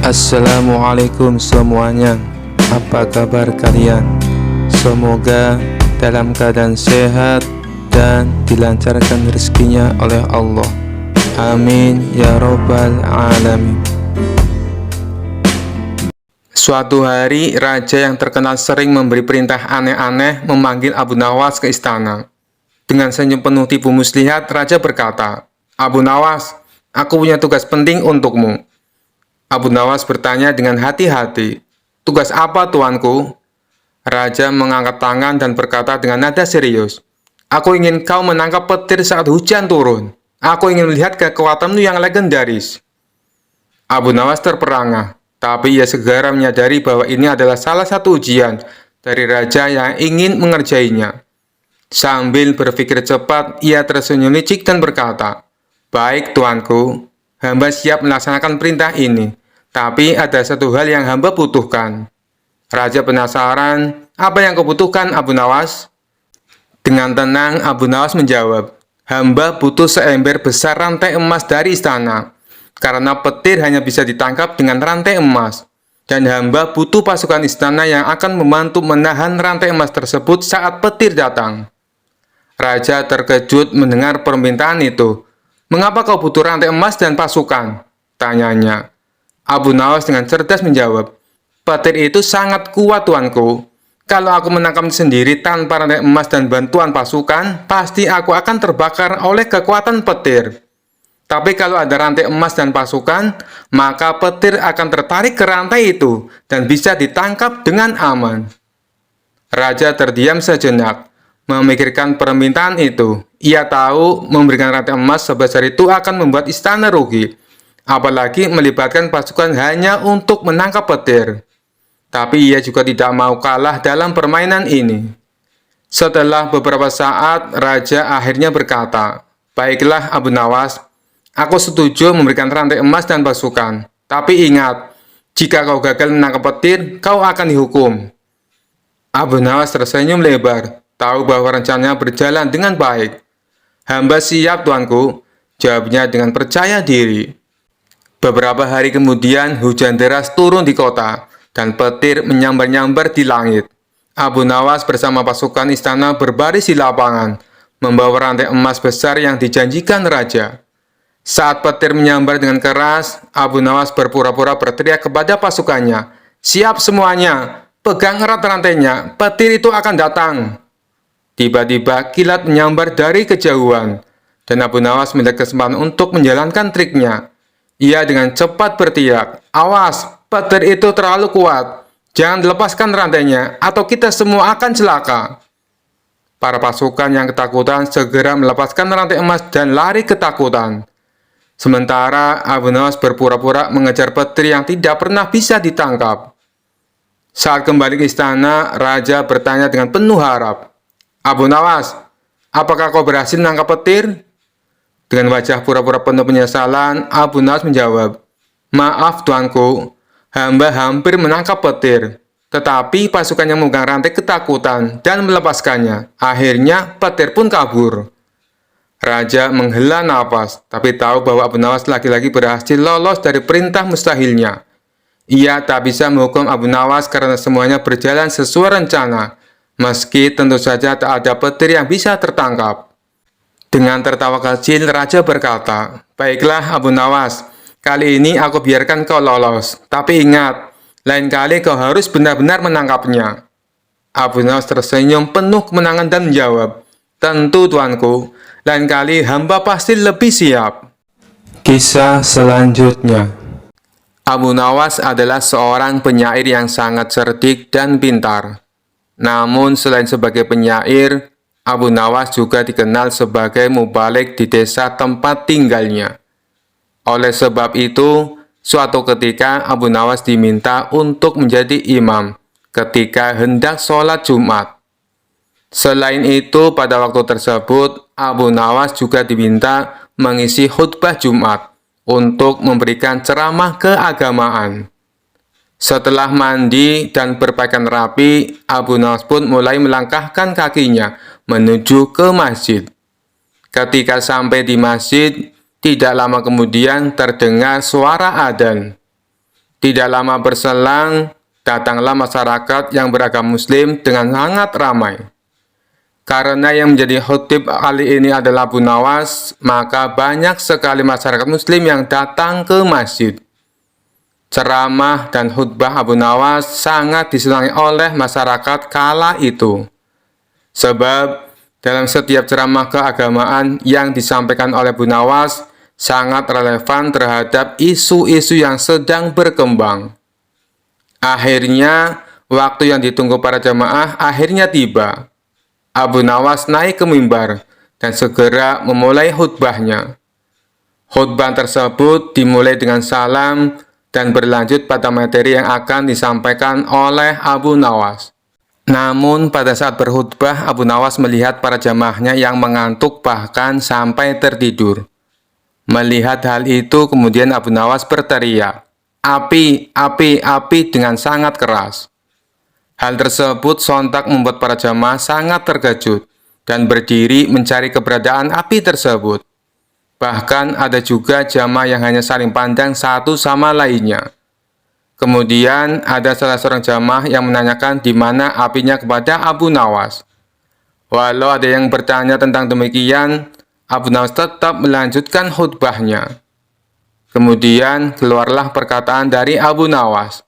Assalamualaikum semuanya. Apa kabar kalian? Semoga dalam keadaan sehat dan dilancarkan rezekinya oleh Allah. Amin ya robbal alamin. Suatu hari, raja yang terkenal sering memberi perintah aneh-aneh memanggil Abu Nawas ke istana. Dengan senyum penuh tipu muslihat, raja berkata, "Abu Nawas, aku punya tugas penting untukmu." Abu Nawas bertanya dengan hati-hati, "Tugas apa, tuanku?" Raja mengangkat tangan dan berkata dengan nada serius, "Aku ingin kau menangkap petir saat hujan turun. Aku ingin melihat kekuatanmu yang legendaris." Abu Nawas terperangah, tapi ia segera menyadari bahwa ini adalah salah satu ujian dari raja yang ingin mengerjainya. Sambil berpikir cepat, ia tersenyum licik dan berkata, "Baik, tuanku, hamba siap melaksanakan perintah ini. Tapi ada satu hal yang hamba butuhkan." Raja penasaran, "Apa yang kau butuhkan, Abu Nawas?" Dengan tenang, Abu Nawas menjawab, "Hamba butuh seember besar rantai emas dari istana, karena petir hanya bisa ditangkap dengan rantai emas. Dan hamba butuh pasukan istana yang akan membantu menahan rantai emas tersebut saat petir datang." Raja terkejut mendengar permintaan itu. "Mengapa kau butuh rantai emas dan pasukan?" tanyanya. Abu Nawas dengan cerdas menjawab, "Petir itu sangat kuat, tuanku. Kalau aku menangkapnya sendiri tanpa rantai emas dan bantuan pasukan, pasti aku akan terbakar oleh kekuatan petir. Tapi kalau ada rantai emas dan pasukan, maka petir akan tertarik ke rantai itu dan bisa ditangkap dengan aman." Raja terdiam sejenak, memikirkan permintaan itu. Ia tahu memberikan rantai emas sebesar itu akan membuat istana rugi, apalagi melibatkan pasukan hanya untuk menangkap petir. Tapi ia juga tidak mau kalah dalam permainan ini. Setelah beberapa saat, raja akhirnya berkata, "Baiklah, Abu Nawas, aku setuju memberikan rantai emas dan pasukan. Tapi ingat, jika kau gagal menangkap petir, kau akan dihukum." Abu Nawas tersenyum lebar, tahu bahwa rencananya berjalan dengan baik. "Hamba siap, tuanku," jawabnya dengan percaya diri. Beberapa hari kemudian, hujan deras turun di kota, dan petir menyambar-nyambar di langit. Abu Nawas bersama pasukan istana berbaris di lapangan, membawa rantai emas besar yang dijanjikan raja. Saat petir menyambar dengan keras, Abu Nawas berpura-pura berteriak kepada pasukannya, "Siap semuanya, pegang erat rantainya, petir itu akan datang." Tiba-tiba kilat menyambar dari kejauhan, dan Abu Nawas melihat kesempatan untuk menjalankan triknya. Ia dengan cepat berteriak, "Awas, petir itu terlalu kuat. Jangan lepaskan rantainya, atau kita semua akan celaka." Para pasukan yang ketakutan segera melepaskan rantai emas dan lari ketakutan. Sementara Abu Nawas berpura-pura mengejar petir yang tidak pernah bisa ditangkap. Saat kembali ke istana, raja bertanya dengan penuh harap, "Abu Nawas, apakah kau berhasil menangkap petir?" Dengan wajah pura-pura penuh penyesalan, Abu Nawas menjawab, "Maaf, tuanku, hamba hampir menangkap petir. Tetapi pasukan yang memegang rantai ketakutan dan melepaskannya. Akhirnya petir pun kabur." Raja menghela nafas, tapi tahu bahwa Abu Nawas lagi-lagi berhasil lolos dari perintah mustahilnya. Ia tak bisa menghukum Abu Nawas karena semuanya berjalan sesuai rencana, meski tentu saja tak ada petir yang bisa tertangkap. Dengan tertawa kecil, raja berkata, "Baiklah, Abu Nawas, kali ini aku biarkan kau lolos. Tapi ingat, lain kali kau harus benar-benar menangkapnya." Abu Nawas tersenyum penuh kemenangan dan menjawab, "Tentu, tuanku, lain kali hamba pasti lebih siap." Kisah selanjutnya. Abu Nawas adalah seorang penyair yang sangat cerdik dan pintar. Namun selain sebagai penyair, Abu Nawas juga dikenal sebagai mubalik di desa tempat tinggalnya. Oleh sebab itu, suatu ketika Abu Nawas diminta untuk menjadi imam ketika hendak sholat Jumat. Selain itu, pada waktu tersebut, Abu Nawas juga diminta mengisi khutbah Jumat untuk memberikan ceramah keagamaan. Setelah mandi dan berpakaian rapi, Abu Nawas pun mulai melangkahkan kakinya menuju ke masjid. Ketika sampai di masjid, tidak lama kemudian terdengar suara adzan. Tidak lama berselang, datanglah masyarakat yang beragama Muslim dengan sangat ramai. Karena yang menjadi khotib kali ini adalah Abu Nawas, maka banyak sekali masyarakat Muslim yang datang ke masjid. Ceramah dan khutbah Abu Nawas sangat disenangi oleh masyarakat kala itu. Sebab dalam setiap ceramah keagamaan yang disampaikan oleh Abu Nawas sangat relevan terhadap isu-isu yang sedang berkembang. Akhirnya, waktu yang ditunggu para jamaah akhirnya tiba. Abu Nawas naik ke mimbar dan segera memulai khutbahnya. Khutbah tersebut dimulai dengan salam dan berlanjut pada materi yang akan disampaikan oleh Abu Nawas. Namun pada saat berkhutbah, Abu Nawas melihat para jamaahnya yang mengantuk bahkan sampai tertidur. Melihat hal itu, kemudian Abu Nawas berteriak, "Api, api, api," dengan sangat keras. Hal tersebut sontak membuat para jamaah sangat terkejut dan berdiri mencari keberadaan api tersebut. Bahkan ada juga jamaah yang hanya saling pandang satu sama lainnya. Kemudian ada salah seorang jamaah yang menanyakan di mana apinya kepada Abu Nawas. Walau ada yang bertanya tentang demikian, Abu Nawas tetap melanjutkan khutbahnya. Kemudian keluarlah perkataan dari Abu Nawas.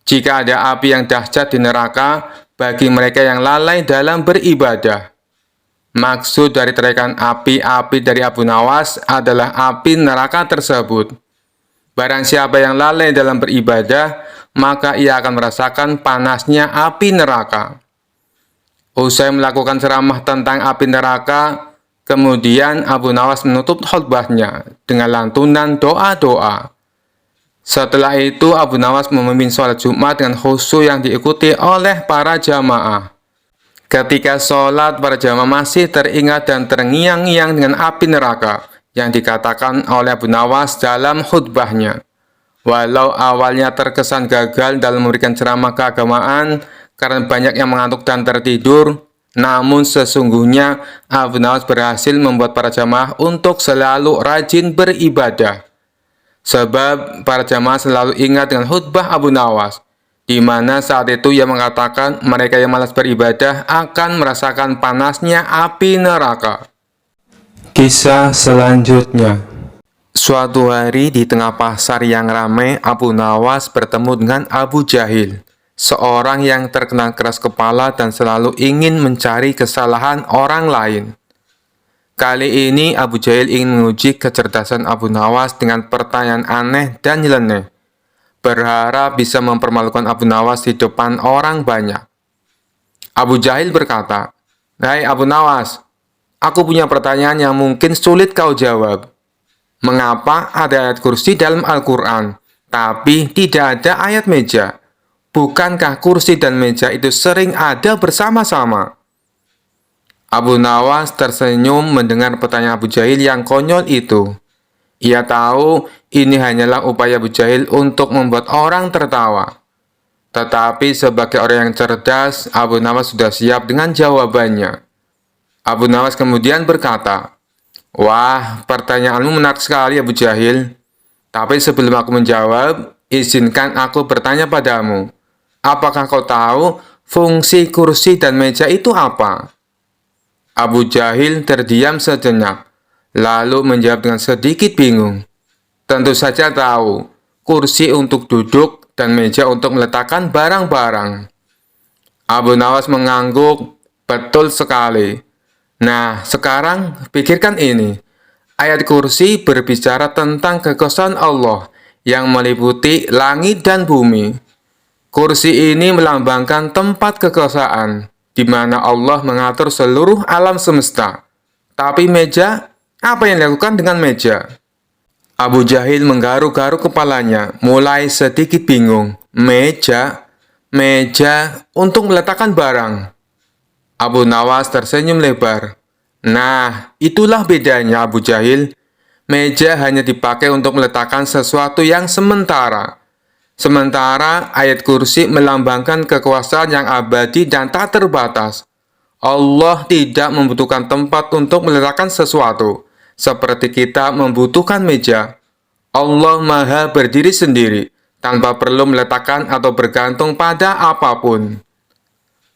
Jika ada api yang dahsyat di neraka bagi mereka yang lalai dalam beribadah. Maksud dari teriakan api-api dari Abu Nawas adalah api neraka tersebut. Barang siapa yang lalai dalam beribadah, maka ia akan merasakan panasnya api neraka. Usai melakukan ceramah tentang api neraka, kemudian Abu Nawas menutup khutbahnya dengan lantunan doa-doa. Setelah itu, Abu Nawas memimpin sholat Jumat dengan khusyuk yang diikuti oleh para jamaah. Ketika sholat, para jamaah masih teringat dan terngiang-ngiang dengan api neraka yang dikatakan oleh Abu Nawas dalam khutbahnya. Walau awalnya terkesan gagal dalam memberikan ceramah keagamaan karena banyak yang mengantuk dan tertidur, namun sesungguhnya Abu Nawas berhasil membuat para jamaah untuk selalu rajin beribadah. Sebab para jamaah selalu ingat dengan khutbah Abu Nawas, di mana saat itu ia mengatakan mereka yang malas beribadah akan merasakan panasnya api neraka. Kisah selanjutnya. Suatu hari di tengah pasar yang ramai, Abu Nawas bertemu dengan Abu Jahil, seorang yang terkenal keras kepala dan selalu ingin mencari kesalahan orang lain. Kali ini Abu Jahil ingin menguji kecerdasan Abu Nawas dengan pertanyaan aneh dan nyeleneh, berharap bisa mempermalukan Abu Nawas di depan orang banyak. Abu Jahil berkata, "Hai Abu Nawas, aku punya pertanyaan yang mungkin sulit kau jawab. Mengapa ada ayat kursi dalam Al-Quran, tapi tidak ada ayat meja? Bukankah kursi dan meja itu sering ada bersama-sama?" Abu Nawas tersenyum mendengar pertanyaan Abu Jahil yang konyol itu. Ia tahu ini hanyalah upaya Abu Jahil untuk membuat orang tertawa. Tetapi sebagai orang yang cerdas, Abu Nawas sudah siap dengan jawabannya. Abu Nawas kemudian berkata, "Wah, pertanyaanmu menarik sekali Abu Jahil. Tapi sebelum aku menjawab, izinkan aku bertanya padamu. Apakah kau tahu fungsi kursi dan meja itu apa?" Abu Jahil terdiam sejenak, lalu menjawab dengan sedikit bingung. "Tentu saja tahu, kursi untuk duduk dan meja untuk meletakkan barang-barang." Abu Nawas mengangguk, "Betul sekali. Nah, sekarang pikirkan ini. Ayat kursi berbicara tentang kekuasaan Allah yang meliputi langit dan bumi. Kursi ini melambangkan tempat kekuasaan, di mana Allah mengatur seluruh alam semesta. Tapi meja, apa yang dilakukan dengan meja?" Abu Jahil menggaruk-garuk kepalanya, mulai sedikit bingung. Meja? Meja untuk meletakkan barang. Abu Nawas tersenyum lebar. "Nah, itulah bedanya Abu Jahil. Meja hanya dipakai untuk meletakkan sesuatu yang sementara. Sementara ayat kursi melambangkan kekuasaan yang abadi dan tak terbatas. Allah tidak membutuhkan tempat untuk meletakkan sesuatu, seperti kita membutuhkan meja. Allah Maha berdiri sendiri, tanpa perlu meletakkan atau bergantung pada apapun.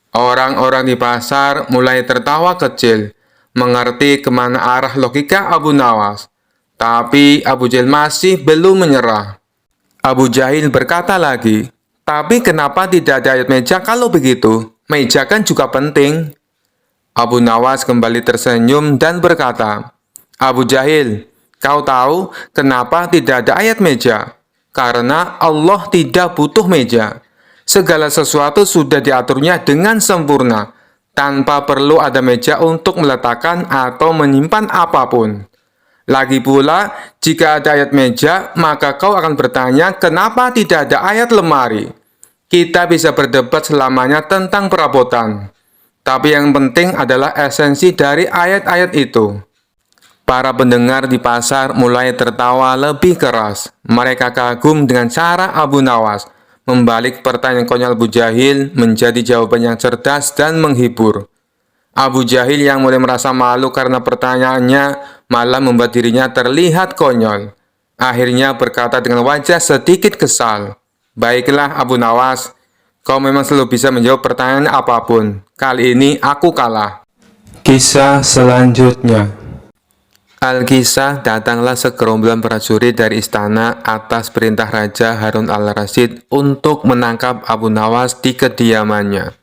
Orang-orang di pasar mulai tertawa kecil, mengerti kemana arah logika Abu Nawas. Tapi Abu Jahil masih belum menyerah. Abu Jahil berkata lagi, "Tapi kenapa tidak ada ayat meja kalau begitu? Meja kan juga penting." Abu Nawas kembali tersenyum dan berkata, "Abu Jahil, kau tahu kenapa tidak ada ayat meja? Karena Allah tidak butuh meja. Segala sesuatu sudah diaturnya dengan sempurna, tanpa perlu ada meja untuk meletakkan atau menyimpan apapun. Lagi pula, jika ada ayat meja, maka kau akan bertanya kenapa tidak ada ayat lemari. Kita bisa berdebat selamanya tentang perabotan. Tapi yang penting adalah esensi dari ayat-ayat itu." Para pendengar di pasar mulai tertawa lebih keras. Mereka kagum dengan cara Abu Nawas membalik pertanyaan konyol Abu Jahil menjadi jawaban yang cerdas dan menghibur. Abu Jahil yang mulai merasa malu karena pertanyaannya malah membuat dirinya terlihat konyol. Akhirnya berkata dengan wajah sedikit kesal, "Baiklah Abu Nawas, kau memang selalu bisa menjawab pertanyaan apapun. Kali ini aku kalah." Kisah selanjutnya. Al-Kisah, datanglah segerombolan prajurit dari istana atas perintah Raja Harun al-Rasyid untuk menangkap Abu Nawas di kediamannya.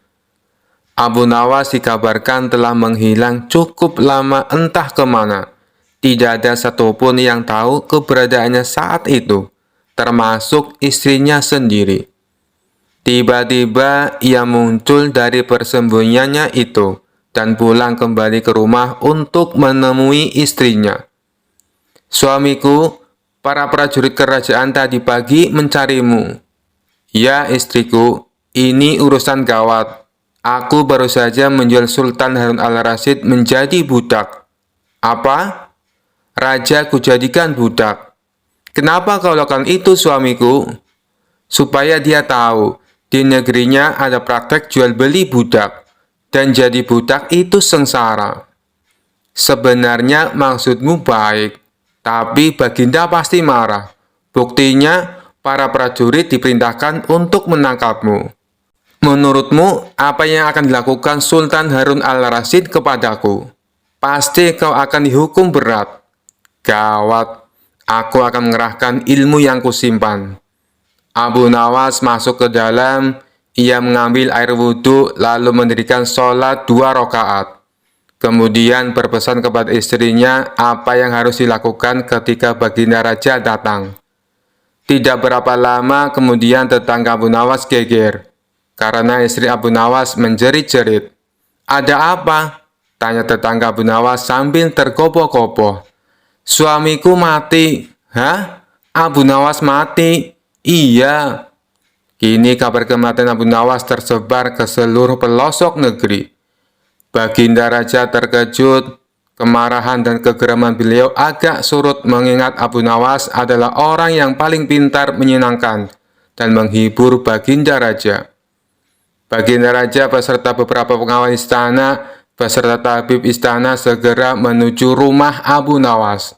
Abu Nawas dikabarkan telah menghilang cukup lama entah kemana. Tidak ada satupun yang tahu keberadaannya saat itu, termasuk istrinya sendiri. Tiba-tiba ia muncul dari persembunyiannya itu dan pulang kembali ke rumah untuk menemui istrinya. "Suamiku, para prajurit kerajaan tadi pagi mencarimu." "Ya istriku, ini urusan gawat. Aku baru saja menjual Sultan Harun al-Rasyid menjadi budak." "Apa? Raja kujadikan budak? Kenapa kau lakukan itu suamiku?" "Supaya dia tahu, di negerinya ada praktek jual beli budak. Dan jadi budak itu sengsara." "Sebenarnya maksudmu baik, tapi Baginda pasti marah. Buktinya, para prajurit diperintahkan untuk menangkapmu. Menurutmu, apa yang akan dilakukan Sultan Harun al-Rasyid kepadaku? Pasti kau akan dihukum berat." "Gawat, aku akan mengerahkan ilmu yang kusimpan." Abu Nawas masuk ke dalam. Ia mengambil air wudhu lalu mendirikan sholat 2 rakaat. Kemudian berpesan kepada istrinya apa yang harus dilakukan ketika Baginda Raja datang. Tidak berapa lama kemudian tetangga Abu Nawas geger karena istri Abu Nawas menjerit-jerit. "Ada apa?" tanya tetangga Abu Nawas sambil tergopoh-gopoh. "Suamiku mati." "Hah? Abu Nawas mati?" "Iya." Kini kabar kematian Abu Nawas tersebar ke seluruh pelosok negeri. Baginda Raja terkejut. Kemarahan dan kegeraman beliau agak surut mengingat Abu Nawas adalah orang yang paling pintar menyenangkan dan menghibur Baginda Raja. Baginda Raja beserta beberapa pengawal istana beserta tabib istana segera menuju rumah Abu Nawas.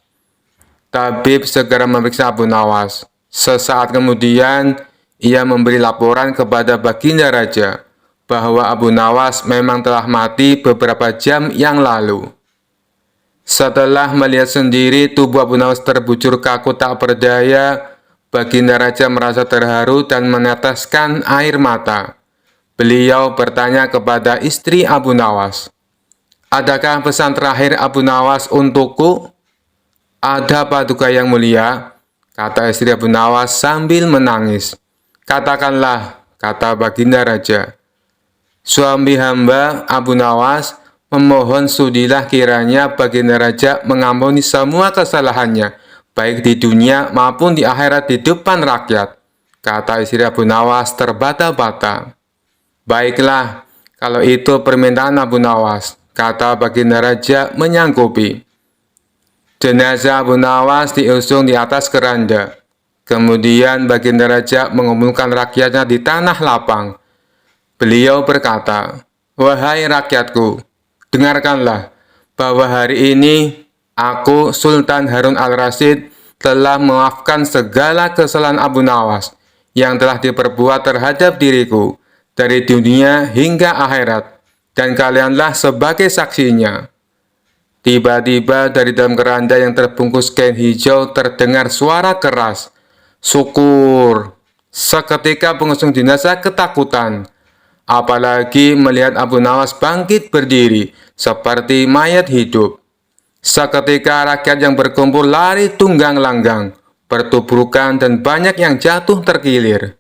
Tabib segera memeriksa Abu Nawas. Sesaat kemudian, ia memberi laporan kepada Baginda Raja bahwa Abu Nawas memang telah mati beberapa jam yang lalu. Setelah melihat sendiri tubuh Abu Nawas terbujur kaku tak berdaya, Baginda Raja merasa terharu dan meneteskan air mata. Beliau bertanya kepada istri Abu Nawas, "Adakah pesan terakhir Abu Nawas untukku?" "Ada paduka yang mulia," kata istri Abu Nawas sambil menangis. "Katakanlah," kata Baginda Raja. "Suami hamba, Abu Nawas, memohon sudilah kiranya Baginda Raja mengampuni semua kesalahannya, baik di dunia maupun di akhirat di depan rakyat," kata istri Abu Nawas terbata-bata. "Baiklah, kalau itu permintaan Abu Nawas," kata Baginda Raja menyanggupi. Jenazah Abu Nawas diusung di atas keranda. Kemudian Baginda Raja mengumpulkan rakyatnya di tanah lapang. Beliau berkata, "Wahai rakyatku, dengarkanlah bahwa hari ini aku, Sultan Harun al-Rasyid, telah memaafkan segala kesalahan Abu Nawas yang telah diperbuat terhadap diriku dari dunia hingga akhirat, dan kalianlah sebagai saksinya." Tiba-tiba dari dalam keranda yang terbungkus kain hijau terdengar suara keras, "Syukur!" Seketika pengusung jenazah ketakutan, apalagi melihat Abu Nawas bangkit berdiri seperti mayat hidup. Seketika rakyat yang berkumpul lari tunggang langgang, bertubrukan, dan banyak yang jatuh terkilir.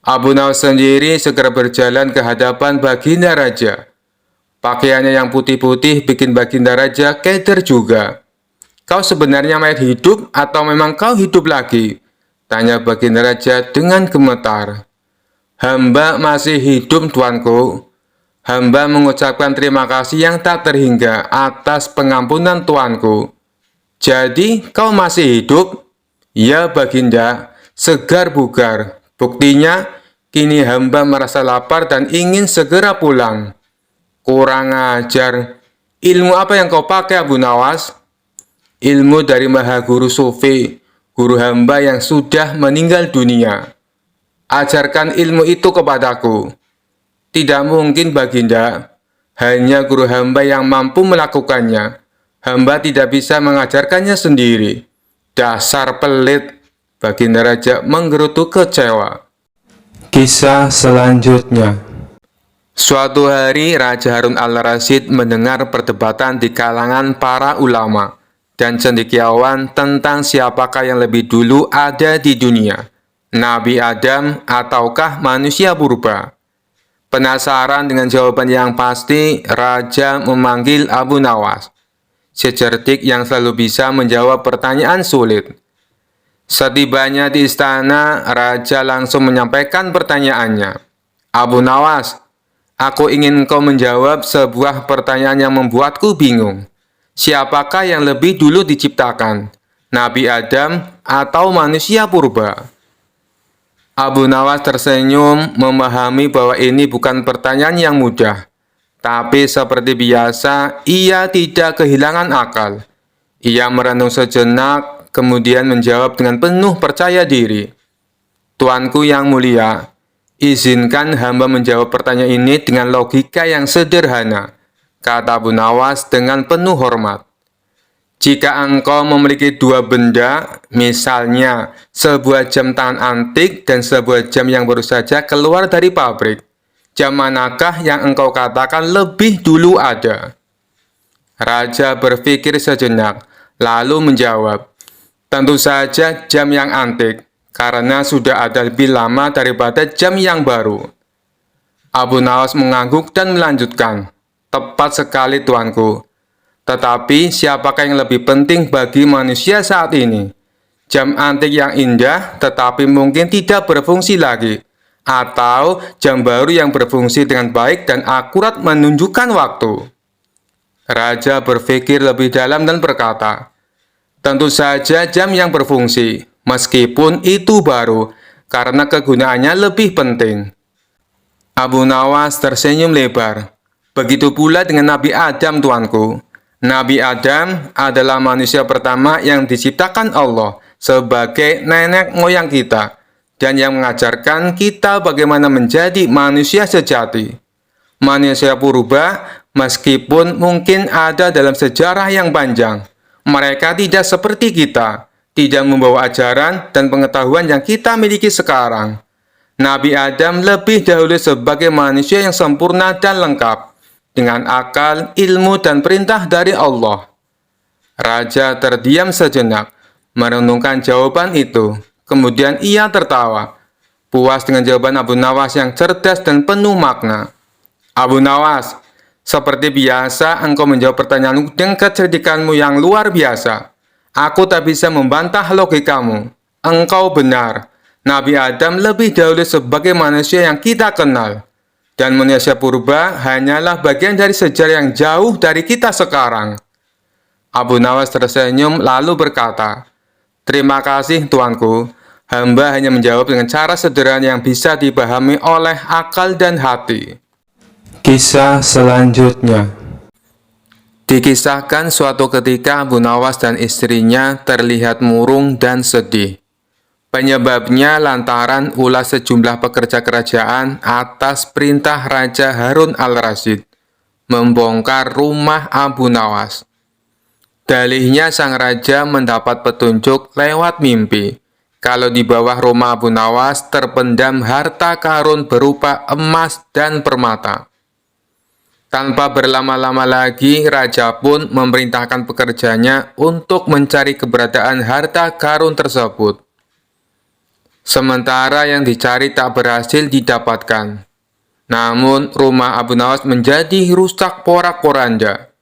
Abu Nawas sendiri segera berjalan ke hadapan Baginda Raja. Pakaiannya yang putih-putih bikin Baginda Raja keder juga. "Kau sebenarnya mayat hidup atau memang kau hidup lagi?" tanya Baginda Raja dengan gemetar. "Hamba masih hidup, tuanku. Hamba mengucapkan terima kasih yang tak terhingga atas pengampunan tuanku." "Jadi kau masih hidup?" "Ya, Baginda, segar bugar. Buktinya, kini hamba merasa lapar dan ingin segera pulang." "Kurang ajar. Ilmu apa yang kau pakai, Abu Nawas?" "Ilmu dari Maha Guru Sufi, guru hamba yang sudah meninggal dunia. Ajarkan ilmu itu kepadaku." "Tidak mungkin, Baginda. Hanya guru hamba yang mampu melakukannya. Hamba tidak bisa mengajarkannya sendiri." "Dasar pelit!" Baginda Raja menggerutu kecewa. Kisah selanjutnya. Suatu hari, Raja Harun al-Rasyid mendengar perdebatan di kalangan para ulama dan cendekiawan tentang siapakah yang lebih dulu ada di dunia, Nabi Adam ataukah manusia purba. Penasaran dengan jawaban yang pasti, Raja memanggil Abu Nawas, si cerdik yang selalu bisa menjawab pertanyaan sulit. Setibanya di istana, Raja langsung menyampaikan pertanyaannya. "Abu Nawas, aku ingin kau menjawab sebuah pertanyaan yang membuatku bingung. Siapakah yang lebih dulu diciptakan, Nabi Adam atau manusia purba?" Abu Nawas tersenyum, memahami bahwa ini bukan pertanyaan yang mudah. Tapi seperti biasa, ia tidak kehilangan akal. Ia merenung sejenak, kemudian menjawab dengan penuh percaya diri. "Tuanku yang mulia, izinkan hamba menjawab pertanyaan ini dengan logika yang sederhana," kata Abu Nawas dengan penuh hormat. "Jika engkau memiliki dua benda, misalnya sebuah jam tangan antik dan sebuah jam yang baru saja keluar dari pabrik, jam manakah yang engkau katakan lebih dulu ada?" Raja berpikir sejenak, lalu menjawab, "Tentu saja jam yang antik, karena sudah ada lebih lama daripada jam yang baru." Abu Nawas mengangguk dan melanjutkan, "Tepat sekali, tuanku. Tetapi siapakah yang lebih penting bagi manusia saat ini? Jam antik yang indah tetapi mungkin tidak berfungsi lagi, atau jam baru yang berfungsi dengan baik dan akurat menunjukkan waktu?" Raja berpikir lebih dalam dan berkata, "Tentu saja jam yang berfungsi, meskipun itu baru, karena kegunaannya lebih penting." Abu Nawas tersenyum lebar. "Begitu pula dengan Nabi Adam, tuanku. Nabi Adam adalah manusia pertama yang diciptakan Allah sebagai nenek moyang kita, dan yang mengajarkan kita bagaimana menjadi manusia sejati. Manusia purba, meskipun mungkin ada dalam sejarah yang panjang, mereka tidak seperti kita, tidak membawa ajaran dan pengetahuan yang kita miliki sekarang. Nabi Adam lebih dahulu sebagai manusia yang sempurna dan lengkap, dengan akal, ilmu, dan perintah dari Allah." Raja terdiam sejenak, merenungkan jawaban itu. Kemudian ia tertawa, puas dengan jawaban Abu Nawas yang cerdas dan penuh makna. "Abu Nawas, seperti biasa engkau menjawab pertanyaanku dengan kecerdikanmu yang luar biasa. Aku tak bisa membantah logikamu. Engkau benar. Nabi Adam lebih dahulu sebagai manusia yang kita kenal, dan manusia purba hanyalah bagian dari sejarah yang jauh dari kita sekarang." Abu Nawas tersenyum lalu berkata, "Terima kasih, tuanku. Hamba hanya menjawab dengan cara sederhana yang bisa dipahami oleh akal dan hati." Kisah selanjutnya. Dikisahkan suatu ketika Abu Nawas dan istrinya terlihat murung dan sedih. Penyebabnya lantaran ulah sejumlah pekerja kerajaan atas perintah Raja Harun al-Rasyid membongkar rumah Abu Nawas. Dalihnya sang raja mendapat petunjuk lewat mimpi kalau di bawah rumah Abu Nawas terpendam harta karun berupa emas dan permata. Tanpa berlama-lama lagi, raja pun memerintahkan pekerjanya untuk mencari keberadaan harta karun tersebut. Sementara yang dicari tak berhasil didapatkan. Namun, rumah Abu Nawas menjadi rusak porak-poranda.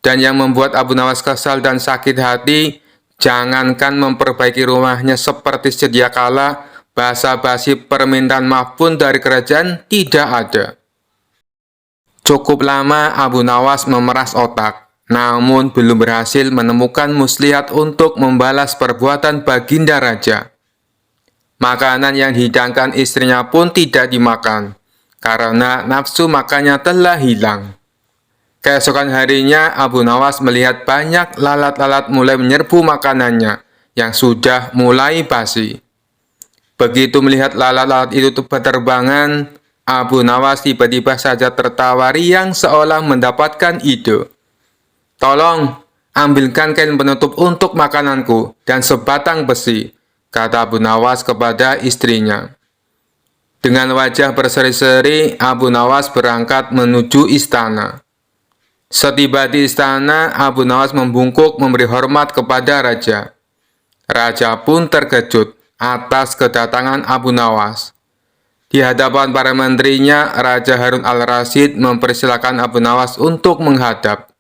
Dan yang membuat Abu Nawas kesal dan sakit hati, jangankan memperbaiki rumahnya seperti sedia kala, basa-basi permintaan maaf pun dari kerajaan tidak ada. Cukup lama Abu Nawas memeras otak, namun belum berhasil menemukan muslihat untuk membalas perbuatan baginda raja. Makanan yang dihidangkan istrinya pun tidak dimakan, karena nafsu makannya telah hilang. Keesokan harinya, Abu Nawas melihat banyak lalat-lalat mulai menyerbu makanannya yang sudah mulai basi. Begitu melihat lalat-lalat itu berterbangan, Abu Nawas tiba-tiba saja tertawa riang seolah mendapatkan ide. "Tolong, ambilkan kain penutup untuk makananku dan sebatang besi," kata Abu Nawas kepada istrinya. Dengan wajah berseri-seri, Abu Nawas berangkat menuju istana. Setiba di istana, Abu Nawas membungkuk memberi hormat kepada raja. Raja pun terkejut atas kedatangan Abu Nawas. Di hadapan para menterinya, Raja Harun al-Rasyid mempersilahkan Abu Nawas untuk menghadap.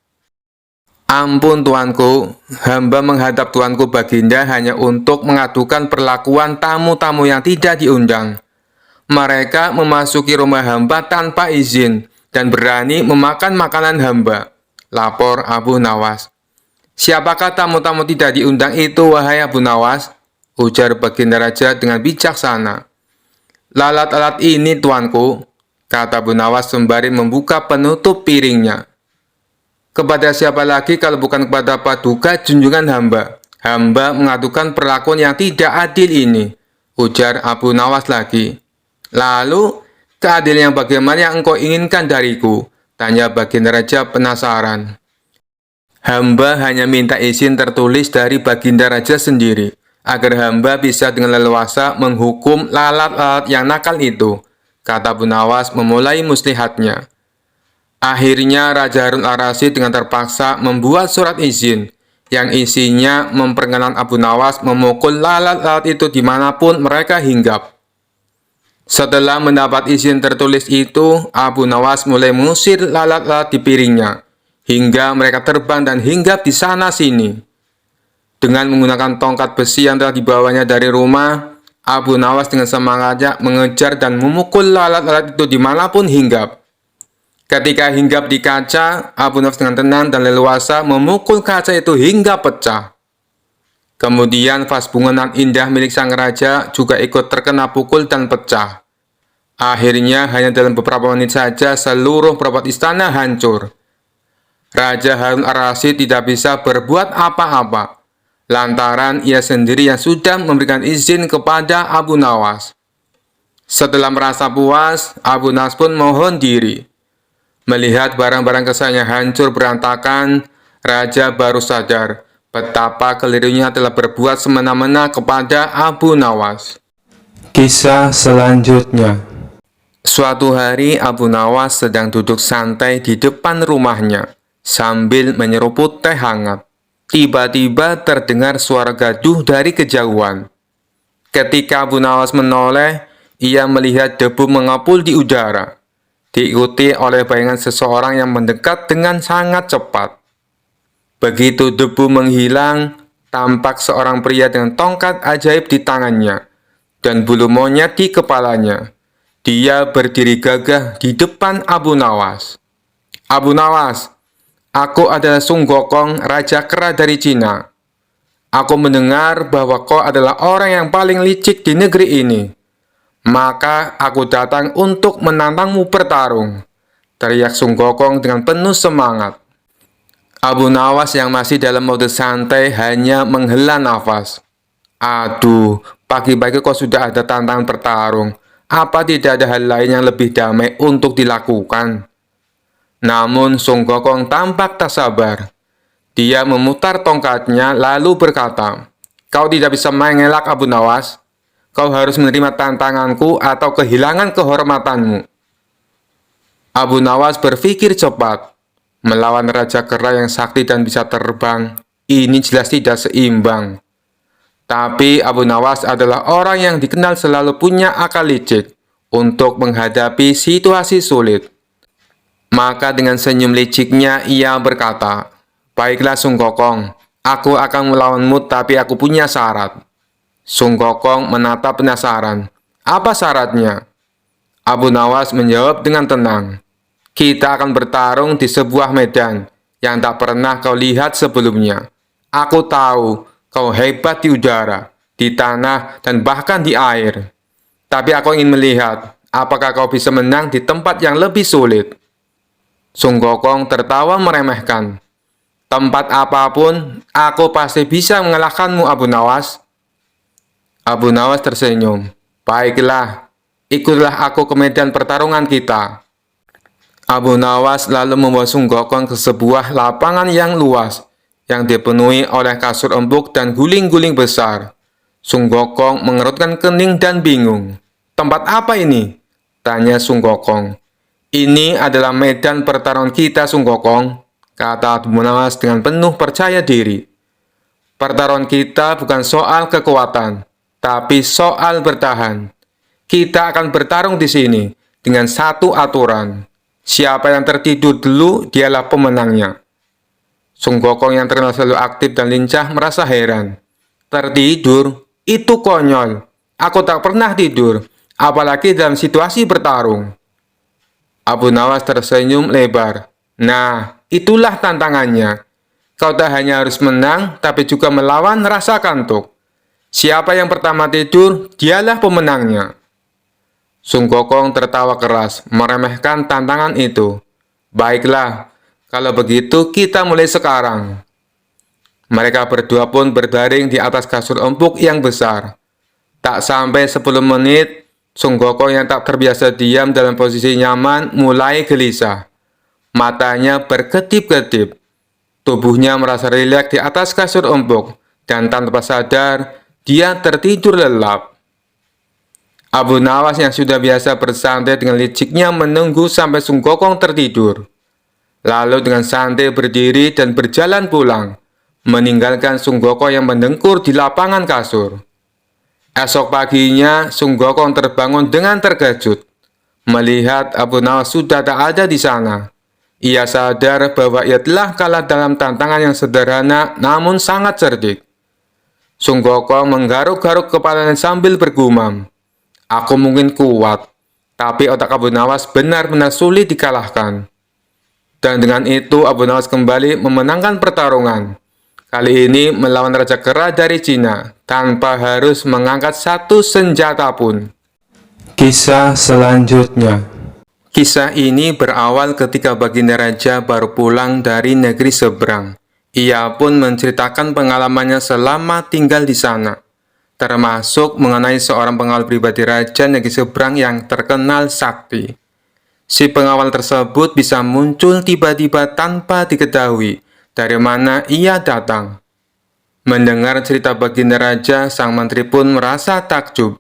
"Ampun tuanku, hamba menghadap tuanku baginda hanya untuk mengadukan perlakuan tamu-tamu yang tidak diundang. Mereka memasuki rumah hamba tanpa izin dan berani memakan makanan hamba," lapor Abu Nawas. "Siapakah tamu-tamu tidak diundang itu, wahai Abu Nawas?" ujar baginda raja dengan bijaksana. "Lalat-lalat ini, tuanku," kata Abu Nawas sembari membuka penutup piringnya. "Kepada siapa lagi kalau bukan kepada paduka junjungan hamba? Hamba mengadukan perlakuan yang tidak adil ini," ujar Abu Nawas lagi. "Lalu, keadilan yang bagaimana yang engkau inginkan dariku?" tanya baginda raja penasaran. "Hamba hanya minta izin tertulis dari baginda raja sendiri, agar hamba bisa dengan leluasa menghukum lalat-lalat yang nakal itu," kata Abu Nawas memulai muslihatnya. Akhirnya Raja Harun al-Rasyid dengan terpaksa membuat surat izin yang isinya memperkenankan Abu Nawas memukul lalat-lalat itu dimanapun mereka hinggap. Setelah mendapat izin tertulis itu, Abu Nawas mulai mengusir lalat-lalat di piringnya hingga mereka terbang dan hinggap di sana-sini. Dengan menggunakan tongkat besi yang telah dibawanya dari rumah, Abu Nawas dengan semangatnya mengejar dan memukul lalat-lalat itu dimanapun hinggap. Ketika hinggap di kaca, Abu Nawas dengan tenang dan leluasa memukul kaca itu hingga pecah. Kemudian vas bunga indah milik sang raja juga ikut terkena pukul dan pecah. Akhirnya hanya dalam beberapa menit saja seluruh perabot istana hancur. Raja Harun al-Rasyid tidak bisa berbuat apa-apa, lantaran ia sendiri yang sudah memberikan izin kepada Abu Nawas. Setelah merasa puas, Abu Nawas pun mohon diri. Melihat barang-barang kesayangannya hancur berantakan, Raja baru sadar betapa kelirunya telah berbuat semena-mena kepada Abu Nawas. Kisah selanjutnya. Suatu hari Abu Nawas sedang duduk santai di depan rumahnya sambil menyeruput teh hangat. Tiba-tiba terdengar suara gaduh dari kejauhan. Ketika Abu Nawas menoleh, ia melihat debu mengepul di udara, diikuti oleh bayangan seseorang yang mendekat dengan sangat cepat. Begitu debu menghilang, tampak seorang pria dengan tongkat ajaib di tangannya dan bulu monyet di kepalanya. Dia berdiri gagah di depan Abu Nawas. "Abu Nawas, aku adalah Sung Gokong, Raja Kera dari Cina. Aku mendengar bahwa kau adalah orang yang paling licik di negeri ini. Maka aku datang untuk menantangmu bertarung," teriak Sung Gokong dengan penuh semangat. Abu Nawas yang masih dalam mode santai hanya menghela nafas. "Aduh, Pagi-pagi kok sudah ada tantangan bertarung. Apa tidak ada hal lain yang lebih damai untuk dilakukan? Namun Sung Gokong tampak tak sabar. Dia memutar tongkatnya lalu berkata, "Kau tidak bisa mengelak, Abu Nawas. Kau harus menerima tantanganku atau kehilangan kehormatanmu." Abu Nawas berpikir cepat. Melawan Raja Kera yang sakti dan bisa terbang, ini jelas tidak seimbang. Tapi Abu Nawas adalah orang yang dikenal selalu punya akal licik untuk menghadapi situasi sulit. Maka dengan senyum liciknya ia berkata, "Baiklah Sung Gokong, aku akan melawanmu tapi aku punya syarat." Sung Gokong menatap penasaran. "Apa syaratnya?" Abu Nawas menjawab dengan tenang, "Kita akan bertarung di sebuah medan yang tak pernah kau lihat sebelumnya. Aku tahu kau hebat di udara, di tanah, dan bahkan di air. Tapi aku ingin melihat apakah kau bisa menang di tempat yang lebih sulit." Sung Gokong tertawa meremehkan. "Tempat apapun, aku pasti bisa mengalahkanmu, Abu Nawas." Abu Nawas tersenyum. "Baiklah, ikutlah aku ke medan pertarungan kita." Abu Nawas lalu membawa Sung Gokong ke sebuah lapangan yang luas, yang dipenuhi oleh kasur empuk dan guling-guling besar. Sung Gokong mengerutkan kening dan bingung. "Tempat apa ini?" tanya Sung Gokong. "Ini adalah medan pertarungan kita, Sung Gokong," kata Abu Nawas dengan penuh percaya diri. "Pertarungan kita bukan soal kekuatan, tapi soal bertahan. Kita akan bertarung di sini dengan satu aturan. Siapa yang tertidur dulu, dialah pemenangnya." Sung Gokong yang terkenal selalu aktif dan lincah merasa heran. "Tertidur? Itu konyol. Aku tak pernah tidur, apalagi dalam situasi bertarung." Abu Nawas tersenyum lebar. "Nah, itulah tantangannya. Kau tak hanya harus menang, tapi juga melawan rasa kantuk. Siapa yang pertama tidur, dialah pemenangnya." Sung Gokong tertawa keras, meremehkan tantangan itu. "Baiklah, kalau begitu kita mulai sekarang." Mereka berdua pun berbaring di atas kasur empuk yang besar. Tak sampai 10 menit, Sung Gokong yang tak terbiasa diam dalam posisi nyaman mulai gelisah. Matanya berkedip-kedip. Tubuhnya merasa rileks di atas kasur empuk, dan tanpa sadar, dia tertidur lelap. Abu Nawas yang sudah biasa bersantai dengan liciknya menunggu sampai Sung Gokong tertidur. Lalu dengan santai berdiri dan berjalan pulang, meninggalkan Sung Gokong yang mendengkur di lapangan kasur. Esok paginya, Sung Gokong terbangun dengan terkejut. Melihat Abu Nawas sudah tak ada di sana. Ia sadar bahwa ia telah kalah dalam tantangan yang sederhana namun sangat cerdik. Sung Gokong menggaruk-garuk kepalanya sambil bergumam, "Aku mungkin kuat, tapi otak Abu Nawas benar-benar sulit dikalahkan." Dan dengan itu Abu Nawas kembali memenangkan pertarungan. Kali ini melawan Raja Kera dari Cina, tanpa harus mengangkat satu senjata pun. Kisah selanjutnya. Kisah ini berawal ketika Baginda Raja baru pulang dari negeri seberang. Ia pun menceritakan pengalamannya selama tinggal di sana, termasuk mengenai seorang pengawal pribadi Raja negeri seberang yang terkenal sakti. Si pengawal tersebut bisa muncul tiba-tiba tanpa diketahui dari mana ia datang. Mendengar cerita Baginda Raja, sang menteri pun merasa takjub.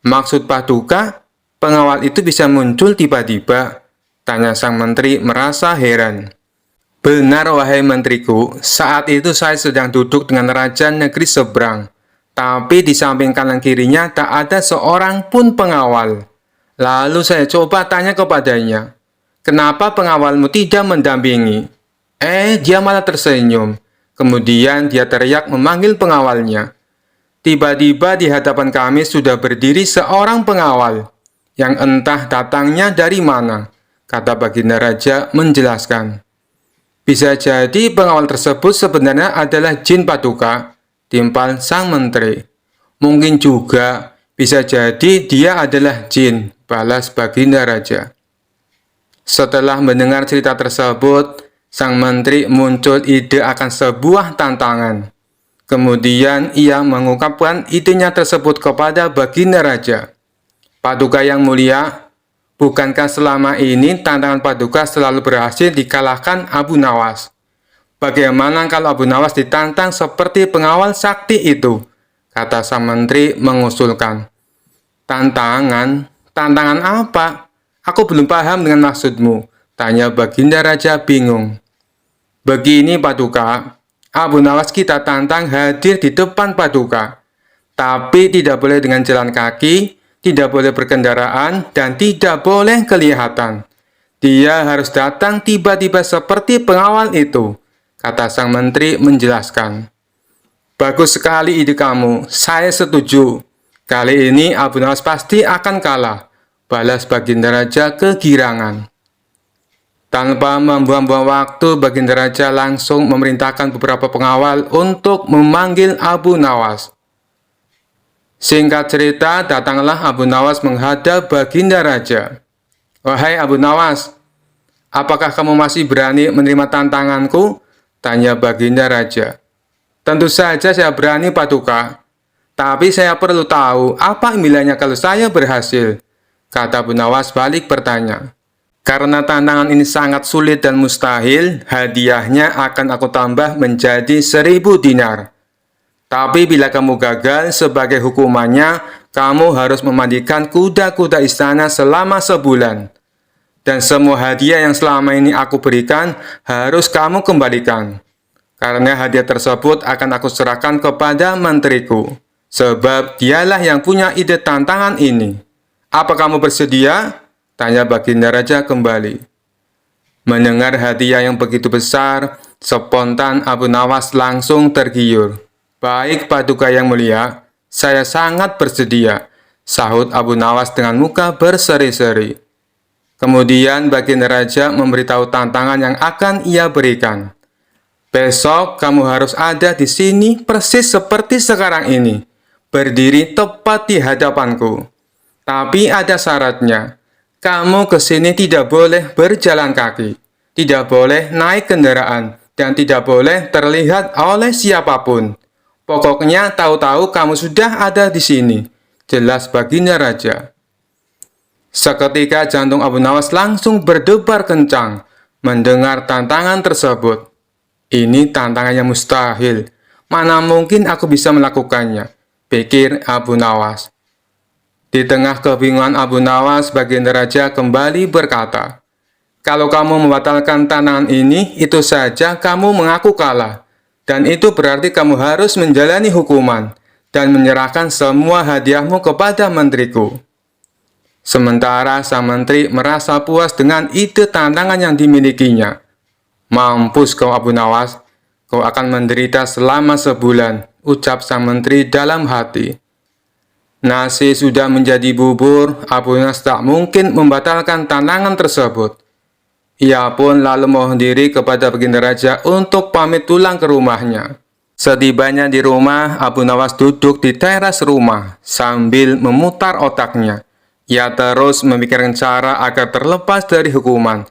"Maksud Paduka, pengawal itu bisa muncul tiba-tiba?" tanya sang menteri merasa heran. "Benar wahai menteriku, saat itu saya sedang duduk dengan Raja negeri seberang. Tapi di samping kanan kirinya tak ada seorang pun pengawal. Lalu saya coba tanya kepadanya, 'Kenapa pengawalmu tidak mendampingi?' Dia malah tersenyum. Kemudian dia teriak memanggil pengawalnya. Tiba-tiba di hadapan kami sudah berdiri seorang pengawal, yang entah datangnya dari mana," kata Baginda Raja menjelaskan. "Bisa jadi pengawal tersebut sebenarnya adalah jin Paduka," timpal sang menteri. "Mungkin juga bisa jadi dia adalah jin," balas Baginda Raja. Setelah mendengar cerita tersebut, sang menteri muncul ide akan sebuah tantangan. Kemudian ia mengungkapkan idenya tersebut kepada Baginda Raja. Paduka yang mulia, bukankah selama ini tantangan Paduka selalu berhasil dikalahkan Abu Nawas? Bagaimana kalau Abu Nawas ditantang seperti pengawal sakti itu? Kata sang menteri mengusulkan. Tantangan? Tantangan apa? Aku belum paham dengan maksudmu, tanya Baginda Raja bingung. Begini Paduka, Abu Nawas kita tantang hadir di depan Paduka, tapi tidak boleh dengan jalan kaki, tidak boleh berkendaraan, dan tidak boleh kelihatan. Dia harus datang tiba-tiba seperti pengawal itu, kata sang menteri menjelaskan. Bagus sekali ide kamu, saya setuju. Kali ini Abu Nawas pasti akan kalah, balas Baginda Raja kegirangan. Tanpa membuang-buang waktu, Baginda Raja langsung memerintahkan beberapa pengawal untuk memanggil Abu Nawas. Singkat cerita, datanglah Abu Nawas menghadap Baginda Raja. Wahai Abu Nawas, apakah kamu masih berani menerima tantanganku? Tanya Baginda Raja. Tentu saja saya berani Paduka, tapi saya perlu tahu apa impiannya kalau saya berhasil, kata Abu Nawas balik bertanya. Karena tantangan ini sangat sulit dan mustahil, hadiahnya akan aku tambah menjadi 1000 dinar. Tapi bila kamu gagal, sebagai hukumannya, kamu harus memandikan kuda-kuda istana selama sebulan. Dan semua hadiah yang selama ini aku berikan, harus kamu kembalikan. Karena hadiah tersebut akan aku serahkan kepada menteriku. Sebab dialah yang punya ide tantangan ini. Apa kamu bersedia? Tanya Baginda Raja kembali. Mendengar hadiah yang begitu besar, spontan Abu Nawas langsung tergiur. Baik Paduka yang mulia, saya sangat bersedia, sahut Abu Nawas dengan muka berseri-seri. Kemudian Baginda Raja memberitahu tantangan yang akan ia berikan. Besok kamu harus ada di sini persis seperti sekarang ini, berdiri tepat di hadapanku. Tapi ada syaratnya. Kamu ke sini tidak boleh berjalan kaki, tidak boleh naik kendaraan, dan tidak boleh terlihat oleh siapapun. Pokoknya tahu-tahu kamu sudah ada di sini, jelas Baginda Raja. Seketika jantung Abu Nawas langsung berdebar kencang mendengar tantangan tersebut. Ini tantangan yang mustahil, mana mungkin aku bisa melakukannya, pikir Abu Nawas. Di tengah kebingungan Abu Nawas, Baginda Raja kembali berkata, kalau kamu membatalkan tantangan ini, itu saja kamu mengaku kalah. Dan itu berarti kamu harus menjalani hukuman dan menyerahkan semua hadiahmu kepada menteriku. Sementara sang menteri merasa puas dengan ide tantangan yang dimilikinya. Mampus kau Abu Nawas, kau akan menderita selama sebulan, ucap sang menteri dalam hati. Nasi sudah menjadi bubur, Abu Nawas tak mungkin membatalkan tantangan tersebut. Ia pun lalu mohon diri kepada Baginda Raja untuk pamit pulang ke rumahnya. Setibanya di rumah, Abu Nawas duduk di teras rumah sambil memutar otaknya. Ia terus memikirkan cara agar terlepas dari hukuman.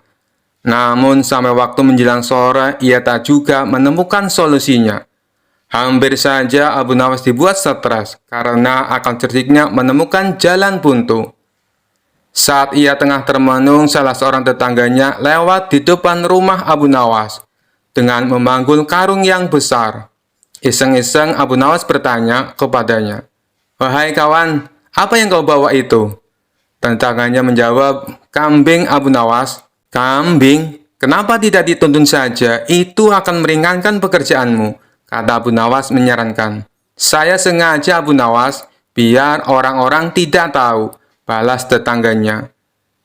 Namun sampai waktu menjelang sore, ia tak juga menemukan solusinya. Hampir saja Abu Nawas dibuat stres karena akan cerdiknya menemukan jalan buntu. Saat ia tengah termenung, salah seorang tetangganya lewat di depan rumah Abu Nawas dengan memanggul karung yang besar. Iseng-iseng Abu Nawas bertanya kepadanya, "Wahai kawan, apa yang kau bawa itu?" Tetangganya menjawab, "Kambing Abu Nawas." "Kambing? Kenapa tidak dituntun saja? Itu akan meringankan pekerjaanmu," kata Abu Nawas menyarankan. "Saya sengaja Abu Nawas, biar orang-orang tidak tahu," balas tetangganya.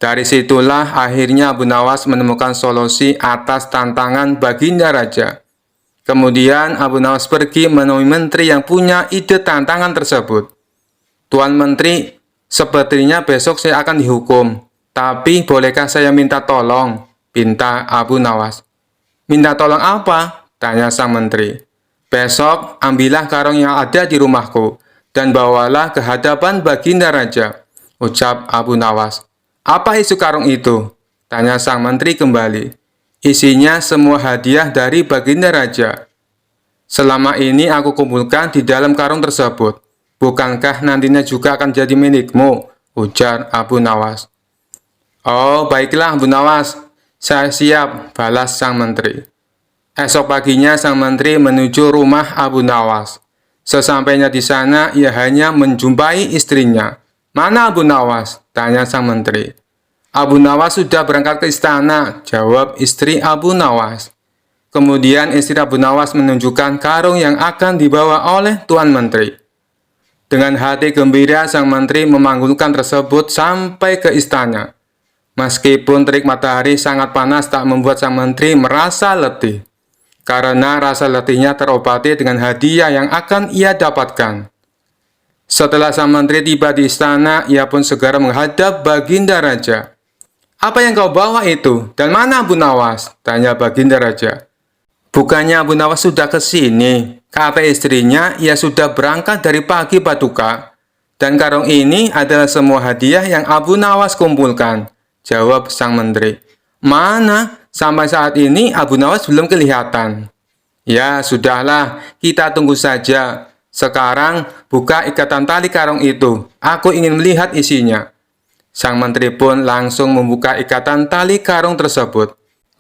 Dari situlah akhirnya Abu Nawas menemukan solusi atas tantangan Baginda Raja. Kemudian Abu Nawas pergi menemui menteri yang punya ide tantangan tersebut. "Tuan Menteri, sepertinya besok saya akan dihukum. Tapi bolehkah saya minta tolong?" pinta Abu Nawas. "Minta tolong apa?" tanya sang menteri. "Besok ambillah karung yang ada di rumahku dan bawalah ke hadapan Baginda Raja," ucap Abu Nawas. "Apa isi karung itu?" tanya sang menteri kembali. "Isinya semua hadiah dari Baginda Raja." Selama ini aku kumpulkan di dalam karung tersebut. Bukankah nantinya juga akan jadi milikmu? Ujar Abu Nawas. Oh, baiklah Abu Nawas. Saya siap, balas sang menteri. Esok paginya sang menteri menuju rumah Abu Nawas. Sesampainya di sana, ia hanya menjumpai istrinya. Mana Abu Nawas? Tanya sang menteri. Abu Nawas sudah berangkat ke istana, jawab istri Abu Nawas. Kemudian istri Abu Nawas menunjukkan karung yang akan dibawa oleh Tuan Menteri. Dengan hati gembira, sang menteri memanggulkan tersebut sampai ke istana. Meskipun terik matahari sangat panas tak membuat sang menteri merasa letih. Karena rasa letihnya terobati dengan hadiah yang akan ia dapatkan. Setelah sang menteri tiba di istana, ia pun segera menghadap Baginda Raja. Apa yang kau bawa itu? Dan mana Abu Nawas? Tanya Baginda Raja. Bukannya Abu Nawas sudah ke sini? Kata istrinya, ia sudah berangkat dari pagi Paduka. Dan karung ini adalah semua hadiah yang Abu Nawas kumpulkan. Jawab sang menteri. Mana? Sampai saat ini Abu Nawas belum kelihatan. Ya, sudahlah, kita tunggu saja. Sekarang, buka ikatan tali karung itu. Aku ingin melihat isinya. Sang menteri pun langsung membuka ikatan tali karung tersebut.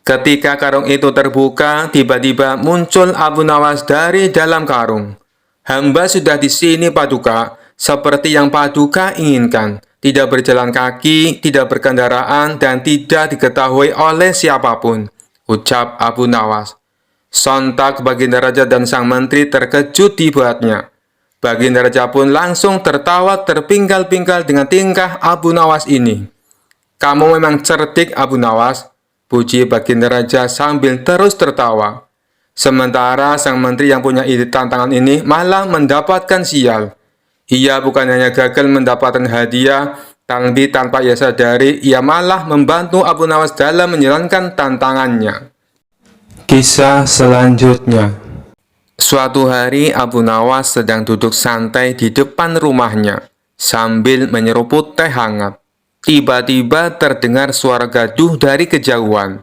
Ketika karung itu terbuka, tiba-tiba muncul Abu Nawas dari dalam karung. Hamba sudah di sini, Paduka, seperti yang Paduka inginkan. Tidak berjalan kaki, tidak berkendaraan, dan tidak diketahui oleh siapapun, ucap Abu Nawas. Sontak Baginda Raja dan sang menteri terkejut dibuatnya. Baginda Raja pun langsung tertawa terpinggal-pinggal dengan tingkah Abu Nawas ini. Kamu memang cerdik, Abu Nawas, puji Baginda Raja sambil terus tertawa. Sementara sang menteri yang punya ide tantangan ini malah mendapatkan sial. Ia bukan hanya gagal mendapatkan hadiah, tapi tanpa ia sadari, ia malah membantu Abu Nawas dalam menjalankan tantangannya. Kisah selanjutnya. Suatu hari Abu Nawas sedang duduk santai di depan rumahnya sambil menyeruput teh hangat. Tiba-tiba terdengar suara gaduh dari kejauhan.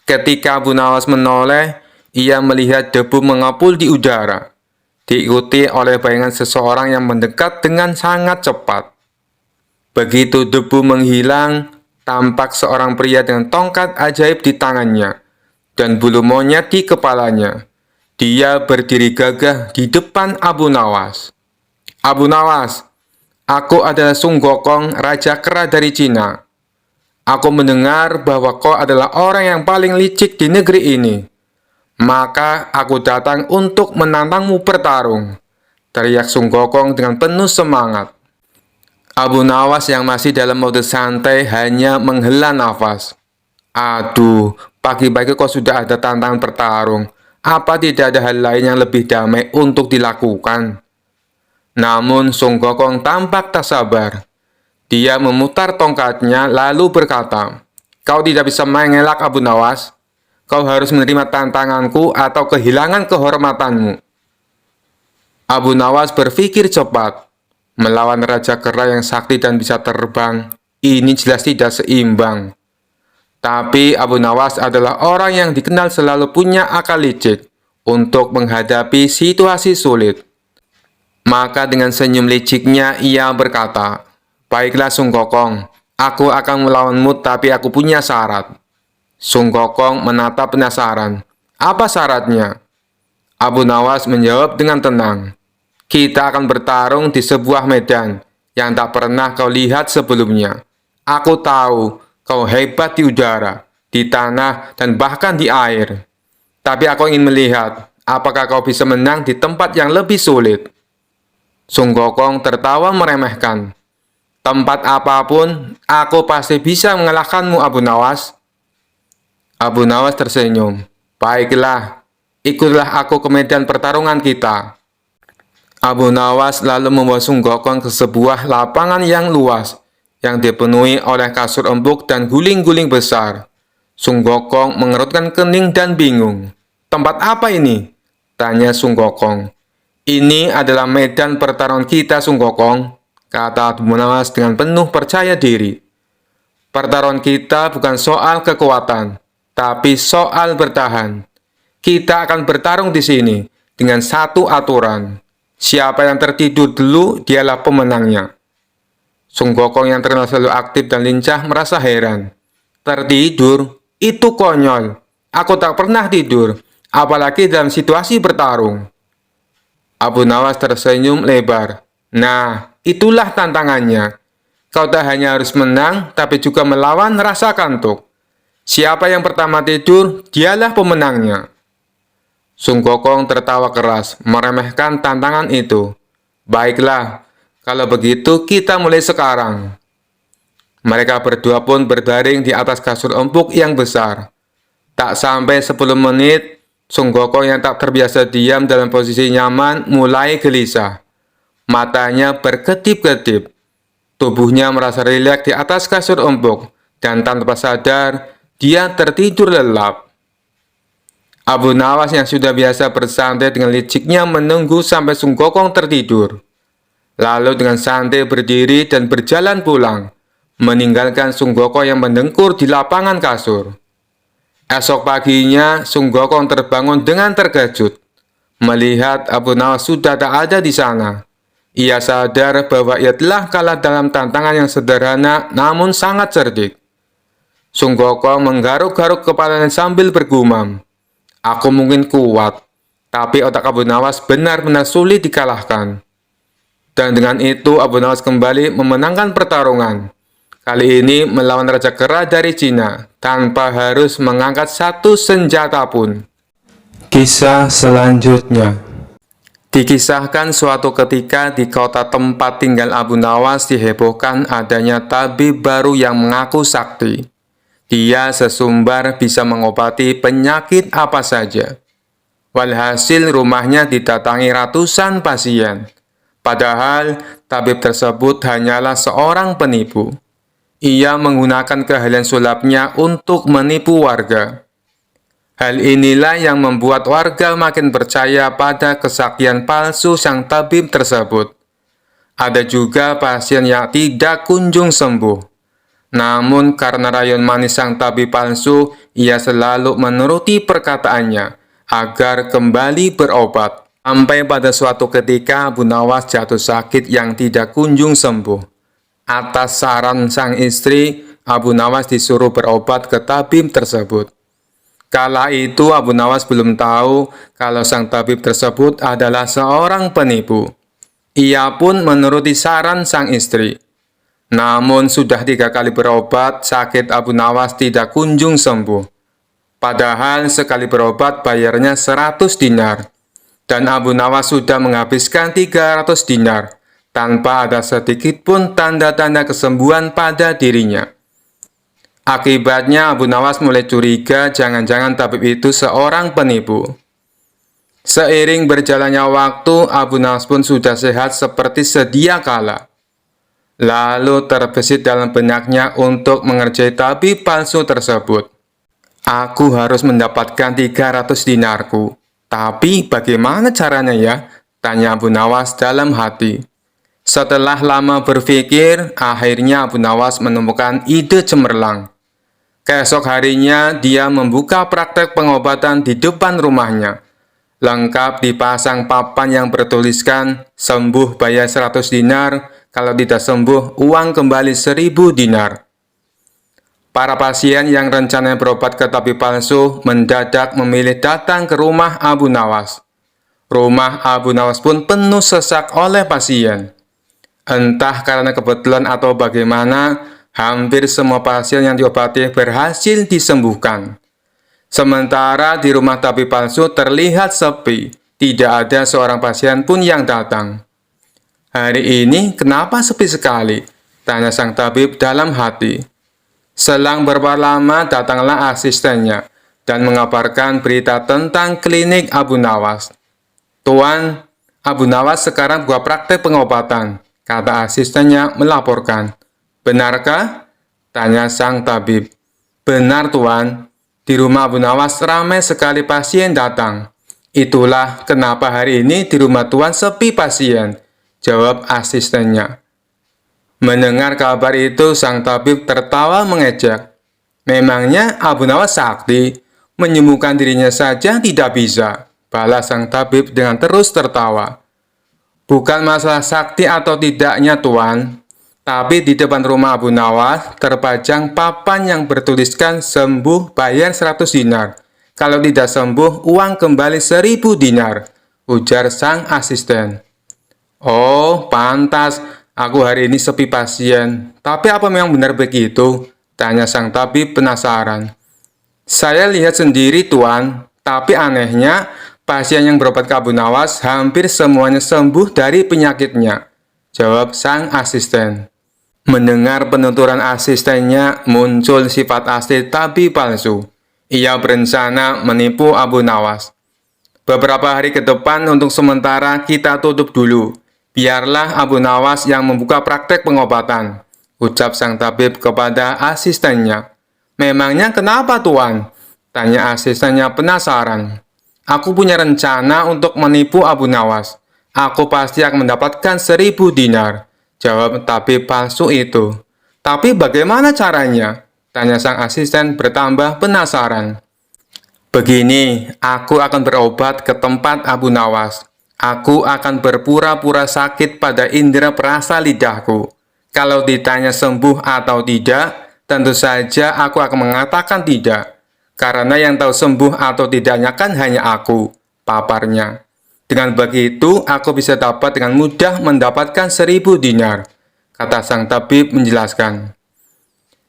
Ketika Abu Nawas menoleh, ia melihat debu mengepul di udara, diikuti oleh bayangan seseorang yang mendekat dengan sangat cepat. Begitu debu menghilang, tampak seorang pria dengan tongkat ajaib di tangannya dan bulu monyet di kepalanya. Dia berdiri gagah di depan Abu Nawas. Abu Nawas, aku adalah Sung Gokong, Raja Kera dari Cina. Aku mendengar bahwa kau adalah orang yang paling licik di negeri ini. Maka aku datang untuk menantangmu bertarung, teriak Sung Gokong dengan penuh semangat. Abu Nawas yang masih dalam mode santai hanya menghela nafas. Aduh, pagi-pagi kau sudah ada tantangan bertarung. Apa tidak ada hal lain yang lebih damai untuk dilakukan? Namun Sung Gokong tampak tak sabar. Dia memutar tongkatnya lalu berkata, kau tidak bisa mengelak Abu Nawas. Kau harus menerima tantanganku atau kehilangan kehormatanmu. Abu Nawas berpikir cepat. Melawan Raja Kera yang sakti dan bisa terbang, ini jelas tidak seimbang. Tapi Abu Nawas adalah orang yang dikenal selalu punya akal licik untuk menghadapi situasi sulit. Maka dengan senyum liciknya ia berkata, baiklah Sung Gokong, aku akan melawanmu tapi aku punya syarat. Sung Gokong menatap penasaran. Apa syaratnya? Abu Nawas menjawab dengan tenang. Kita akan bertarung di sebuah medan yang tak pernah kau lihat sebelumnya. Aku tahu kau hebat di udara, di tanah, dan bahkan di air. Tapi aku ingin melihat apakah kau bisa menang di tempat yang lebih sulit. Sung Gokong tertawa meremehkan. Tempat apapun, aku pasti bisa mengalahkanmu, Abu Nawas. Abu Nawas tersenyum. Baiklah, ikutlah aku ke medan pertarungan kita. Abu Nawas lalu membawa Sung Gokong ke sebuah lapangan yang luas, yang dipenuhi oleh kasur empuk dan guling-guling besar. Sung Gokong mengerutkan kening dan bingung. Tempat apa ini? Tanya Sung Gokong. Ini adalah medan pertarungan kita, Sung Gokong, kata Abu Nawas dengan penuh percaya diri. Pertarungan kita bukan soal kekuatan, tapi soal bertahan. Kita akan bertarung di sini, dengan satu aturan. Siapa yang tertidur dulu, dialah pemenangnya. Sung Gokong yang terkenal selalu aktif dan lincah merasa heran. Tertidur? Itu konyol. Aku tak pernah tidur, apalagi dalam situasi bertarung. Abu Nawas tersenyum lebar. Nah, itulah tantangannya. Kau tak hanya harus menang, tapi juga melawan rasa kantuk. Siapa yang pertama tidur, dialah pemenangnya. Sung Gokong tertawa keras, meremehkan tantangan itu. Baiklah, kalau begitu kita mulai sekarang. Mereka berdua pun berbaring di atas kasur empuk yang besar. Tak sampai 10 menit, Sung Gokong yang tak terbiasa diam dalam posisi nyaman mulai gelisah. Matanya berkedip-kedip. Tubuhnya merasa rileks di atas kasur empuk, dan tanpa sadar, dia tertidur lelap. Abu Nawas yang sudah biasa bersantai dengan liciknya menunggu sampai Sung Gokong tertidur. Lalu dengan santai berdiri dan berjalan pulang, meninggalkan Sung Gokong yang mendengkur di lapangan kasur. Esok paginya, Sung Gokong terbangun dengan terkejut, melihat Abu Nawas sudah tak ada di sana. Ia sadar bahwa ia telah kalah dalam tantangan yang sederhana namun sangat cerdik. Sung Gokong menggaruk-garuk kepalanya sambil bergumam, "Aku mungkin kuat, tapi otak Abu Nawas benar-benar sulit dikalahkan." Dan dengan itu Abu Nawas kembali memenangkan pertarungan. Kali ini melawan Raja Kera dari Cina, tanpa harus mengangkat satu senjata pun. Kisah selanjutnya. Dikisahkan suatu ketika di kota tempat tinggal Abu Nawas dihebohkan adanya tabib baru yang mengaku sakti. Dia sesumbar bisa mengobati penyakit apa saja. Walhasil rumahnya didatangi ratusan pasien. Padahal tabib tersebut hanyalah seorang penipu. Ia menggunakan keahlian sulapnya untuk menipu warga. Hal inilah yang membuat warga makin percaya pada kesaktian palsu sang tabib tersebut. Ada juga pasien yang tidak kunjung sembuh. Namun karena rayon manis sang tabib palsu, ia selalu menuruti perkataannya agar kembali berobat. Sampai pada suatu ketika Abu Nawas jatuh sakit yang tidak kunjung sembuh. Atas saran sang istri, Abu Nawas disuruh berobat ke tabib tersebut. Kala itu Abu Nawas belum tahu kalau sang tabib tersebut adalah seorang penipu. Ia pun menuruti saran sang istri. Namun sudah 3 kali berobat, sakit Abu Nawas tidak kunjung sembuh. Padahal sekali berobat bayarnya 100 dinar. Dan Abu Nawas sudah menghabiskan 300 dinar, tanpa ada sedikit pun tanda-tanda kesembuhan pada dirinya. Akibatnya Abu Nawas mulai curiga jangan-jangan tabib itu seorang penipu. Seiring berjalannya waktu, Abu Nawas pun sudah sehat seperti sedia kala. Lalu terbesit dalam benaknya untuk mengerjai tabib palsu tersebut. Aku harus mendapatkan 300 dinarku. Tapi bagaimana caranya ya? Tanya Abu Nawas dalam hati. Setelah lama berpikir, akhirnya Abu Nawas menemukan ide cemerlang. Keesok harinya, dia membuka praktek pengobatan di depan rumahnya. Lengkap dipasang papan yang bertuliskan, sembuh bayar 100 dinar, kalau tidak sembuh, uang kembali 1000 dinar. Para pasien yang rencananya berobat ke tabib palsu, mendadak memilih datang ke rumah Abu Nawas. Rumah Abu Nawas pun penuh sesak oleh pasien. Entah karena kebetulan atau bagaimana, hampir semua pasien yang diobati berhasil disembuhkan. Sementara di rumah tabib palsu terlihat sepi, tidak ada seorang pasien pun yang datang. Hari ini kenapa sepi sekali? Tanya sang tabib dalam hati. Selang beberapa lama datanglah asistennya dan mengabarkan berita tentang klinik Abu Nawas. Tuan, Abu Nawas sekarang buka praktek pengobatan, kata asistennya melaporkan. Benarkah? Tanya sang tabib. Benar, Tuan. Di rumah Abu Nawas ramai sekali pasien datang. Itulah kenapa hari ini di rumah Tuan sepi pasien, jawab asistennya. Mendengar kabar itu, sang tabib tertawa mengejek. Memangnya Abu Nawas sakti, menyembuhkan dirinya saja tidak bisa. balas sang tabib dengan terus tertawa. Bukan masalah sakti atau tidaknya Tuan, tapi di depan rumah Abu Nawas terpajang papan yang bertuliskan sembuh bayar 100 dinar. Kalau tidak sembuh, uang kembali 1000 dinar, ujar sang asisten. Oh, pantas. Aku hari ini sepi pasien. Tapi apa memang benar begitu? Tanya sang tabib penasaran. Saya lihat sendiri, Tuan. Tapi anehnya, pasien yang berobat ke Abu Nawas hampir semuanya sembuh dari penyakitnya, jawab sang asisten. Mendengar penuturan asistennya, muncul sifat asli tapi palsu. Ia berencana menipu Abu Nawas. Beberapa hari ke depan untuk sementara kita tutup dulu. Biarlah Abu Nawas yang membuka praktek pengobatan, ucap sang tabib kepada asistennya. Memangnya kenapa, Tuan? Tanya asistennya penasaran. Aku punya rencana untuk menipu Abu Nawas. Aku pasti akan mendapatkan 1000 dinar, jawab tabib palsu itu. Tapi bagaimana caranya? Tanya sang asisten bertambah penasaran. Begini, aku akan berobat ke tempat Abu Nawas. Aku akan berpura-pura sakit pada indera perasa lidahku. Kalau ditanya sembuh atau tidak, tentu saja aku akan mengatakan tidak. Karena yang tahu sembuh atau tidaknya kan hanya aku, paparnya. Dengan begitu, aku bisa dapat dengan mudah mendapatkan 1000 dinar, kata sang tabib menjelaskan.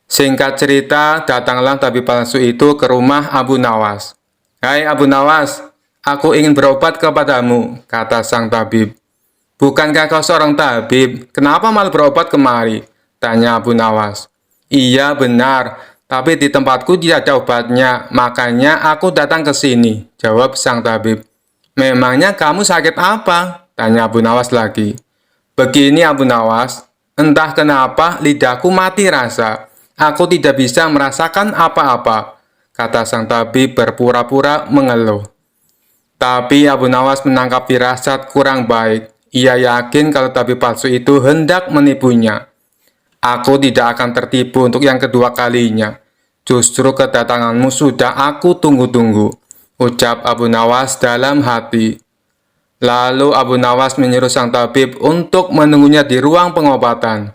Singkat cerita, datanglah tabib palsu itu ke rumah Abu Nawas. Hai Abu Nawas, aku ingin berobat kepadamu, kata sang tabib. Bukankah kau seorang tabib? Kenapa malah berobat kemari? Tanya Abu Nawas. Iya benar, tapi di tempatku tidak ada obatnya, makanya aku datang ke sini, jawab sang tabib. Memangnya kamu sakit apa? Tanya Abu Nawas lagi. Begini Abu Nawas, entah kenapa lidahku mati rasa. Aku tidak bisa merasakan apa-apa, kata sang tabib berpura-pura mengeluh. Tapi Abu Nawas menangkap firasat kurang baik. Ia yakin kalau tabib palsu itu hendak menipunya. Aku tidak akan tertipu untuk yang kedua kalinya. Justru kedatanganmu sudah aku tunggu-tunggu, ucap Abu Nawas dalam hati. Lalu Abu Nawas menyuruh sang tabib untuk menunggunya di ruang pengobatan.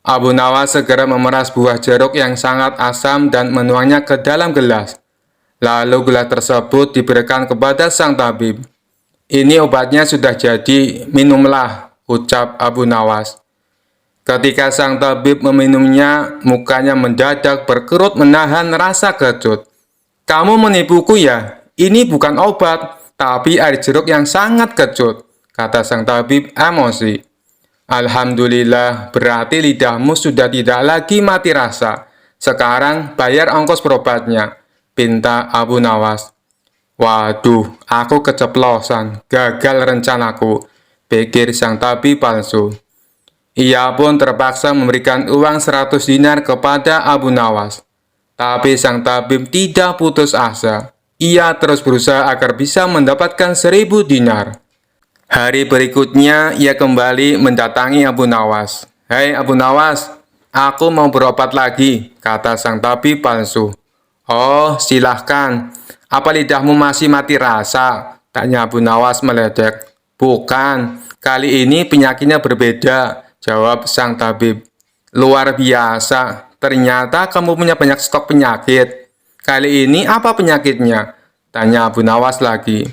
Abu Nawas segera memeras buah jeruk yang sangat asam dan menuangnya ke dalam gelas. Lalu gelas tersebut diberikan kepada sang tabib. Ini obatnya sudah jadi, minumlah, ucap Abu Nawas. Ketika sang tabib meminumnya, mukanya mendadak berkerut menahan rasa kecut. Kamu menipuku ya? Ini bukan obat, tapi air jeruk yang sangat kecut, kata sang tabib emosi. Alhamdulillah, berarti lidahmu sudah tidak lagi mati rasa. Sekarang bayar ongkos berobatnya, pinta Abu Nawas. Waduh, aku keceplosan, gagal rencanaku, pikir sang tabib palsu. Ia pun terpaksa memberikan uang 100 dinar kepada Abu Nawas. Tapi sang tabib tidak putus asa. Ia terus berusaha agar bisa mendapatkan 1000 dinar. Hari berikutnya, ia kembali mendatangi Abu Nawas. Hai Abu Nawas, aku mau berobat lagi, kata sang tabib palsu. Oh, silahkan. Apa lidahmu masih mati rasa? Tanya Abu Nawas meledek. Bukan, kali ini penyakitnya berbeda, jawab sang tabib. Luar biasa, ternyata kamu punya banyak stok penyakit. Kali ini apa penyakitnya? Tanya Abu Nawas lagi.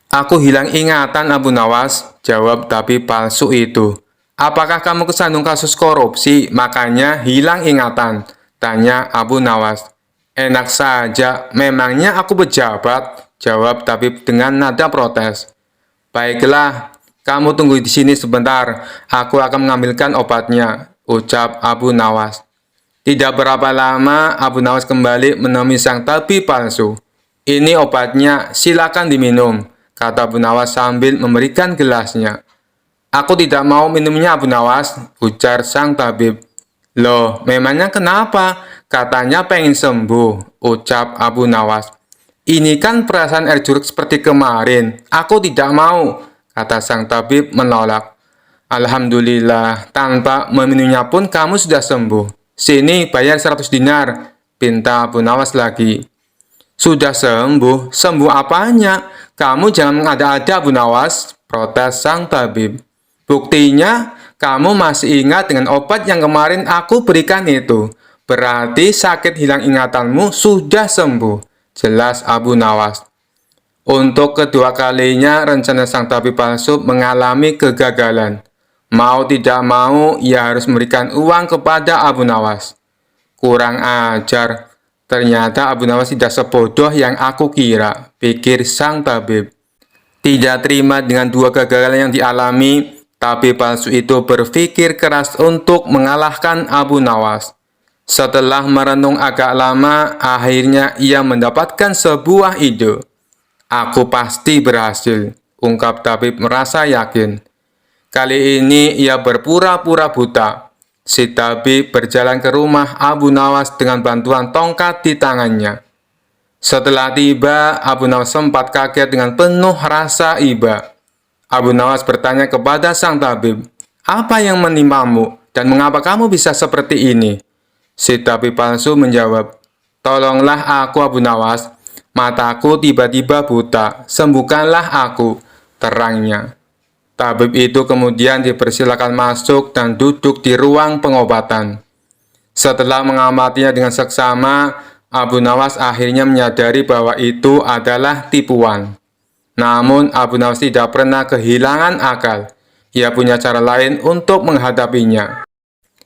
Aku hilang ingatan Abu Nawas, jawab tabib palsu itu. Apakah kamu kesandung kasus korupsi, makanya hilang ingatan? Tanya Abu Nawas. Enak saja, memangnya aku pejabat, jawab tabib dengan nada protes. Baiklah, kamu tunggu di sini sebentar, aku akan mengambilkan obatnya, ucap Abu Nawas. Tidak berapa lama, Abu Nawas kembali menemui sang tabib palsu. Ini obatnya, silakan diminum, kata Abu Nawas sambil memberikan gelasnya. Aku tidak mau minumnya Abu Nawas, ujar sang tabib. Loh, memangnya kenapa? Katanya pengen sembuh, ucap Abu Nawas. Ini kan perasaan air jeruk seperti kemarin. Aku tidak mau, kata sang tabib menolak. Alhamdulillah, tanpa meminumnya pun kamu sudah sembuh. Sini, bayar 100 dinar, pinta Abu Nawas lagi. Sudah sembuh? Sembuh apanya? Kamu jangan mengada-ada, Abu Nawas, protes sang tabib. Buktinya, kamu masih ingat dengan obat yang kemarin aku berikan itu. Berarti sakit hilang ingatanmu sudah sembuh, jelas Abu Nawas. Untuk kedua kalinya, rencana sang tabib palsu mengalami kegagalan. Mau tidak mau, ia harus memberikan uang kepada Abu Nawas. Kurang ajar. Ternyata Abu Nawas tidak sebodoh yang aku kira, pikir sang tabib. Tidak terima dengan dua kegagalan yang dialami, tabib palsu itu berpikir keras untuk mengalahkan Abu Nawas. Setelah merenung agak lama, akhirnya ia mendapatkan sebuah ide. Aku pasti berhasil, ungkap tabib merasa yakin. Kali ini ia berpura-pura buta. Si tabib berjalan ke rumah Abu Nawas dengan bantuan tongkat di tangannya. Setelah tiba, Abu Nawas sempat kaget dengan penuh rasa iba. Abu Nawas bertanya kepada sang tabib, "Apa yang menimpamu dan mengapa kamu bisa seperti ini?" Si tabib palsu menjawab, "Tolonglah aku, Abu Nawas. Mataku tiba-tiba buta. Sembuhkanlah aku," terangnya. Tabib itu kemudian dipersilakan masuk dan duduk di ruang pengobatan. Setelah mengamatinya dengan seksama, Abu Nawas akhirnya menyadari bahwa itu adalah tipuan. Namun, Abu Nawas tidak pernah kehilangan akal. Ia punya cara lain untuk menghadapinya.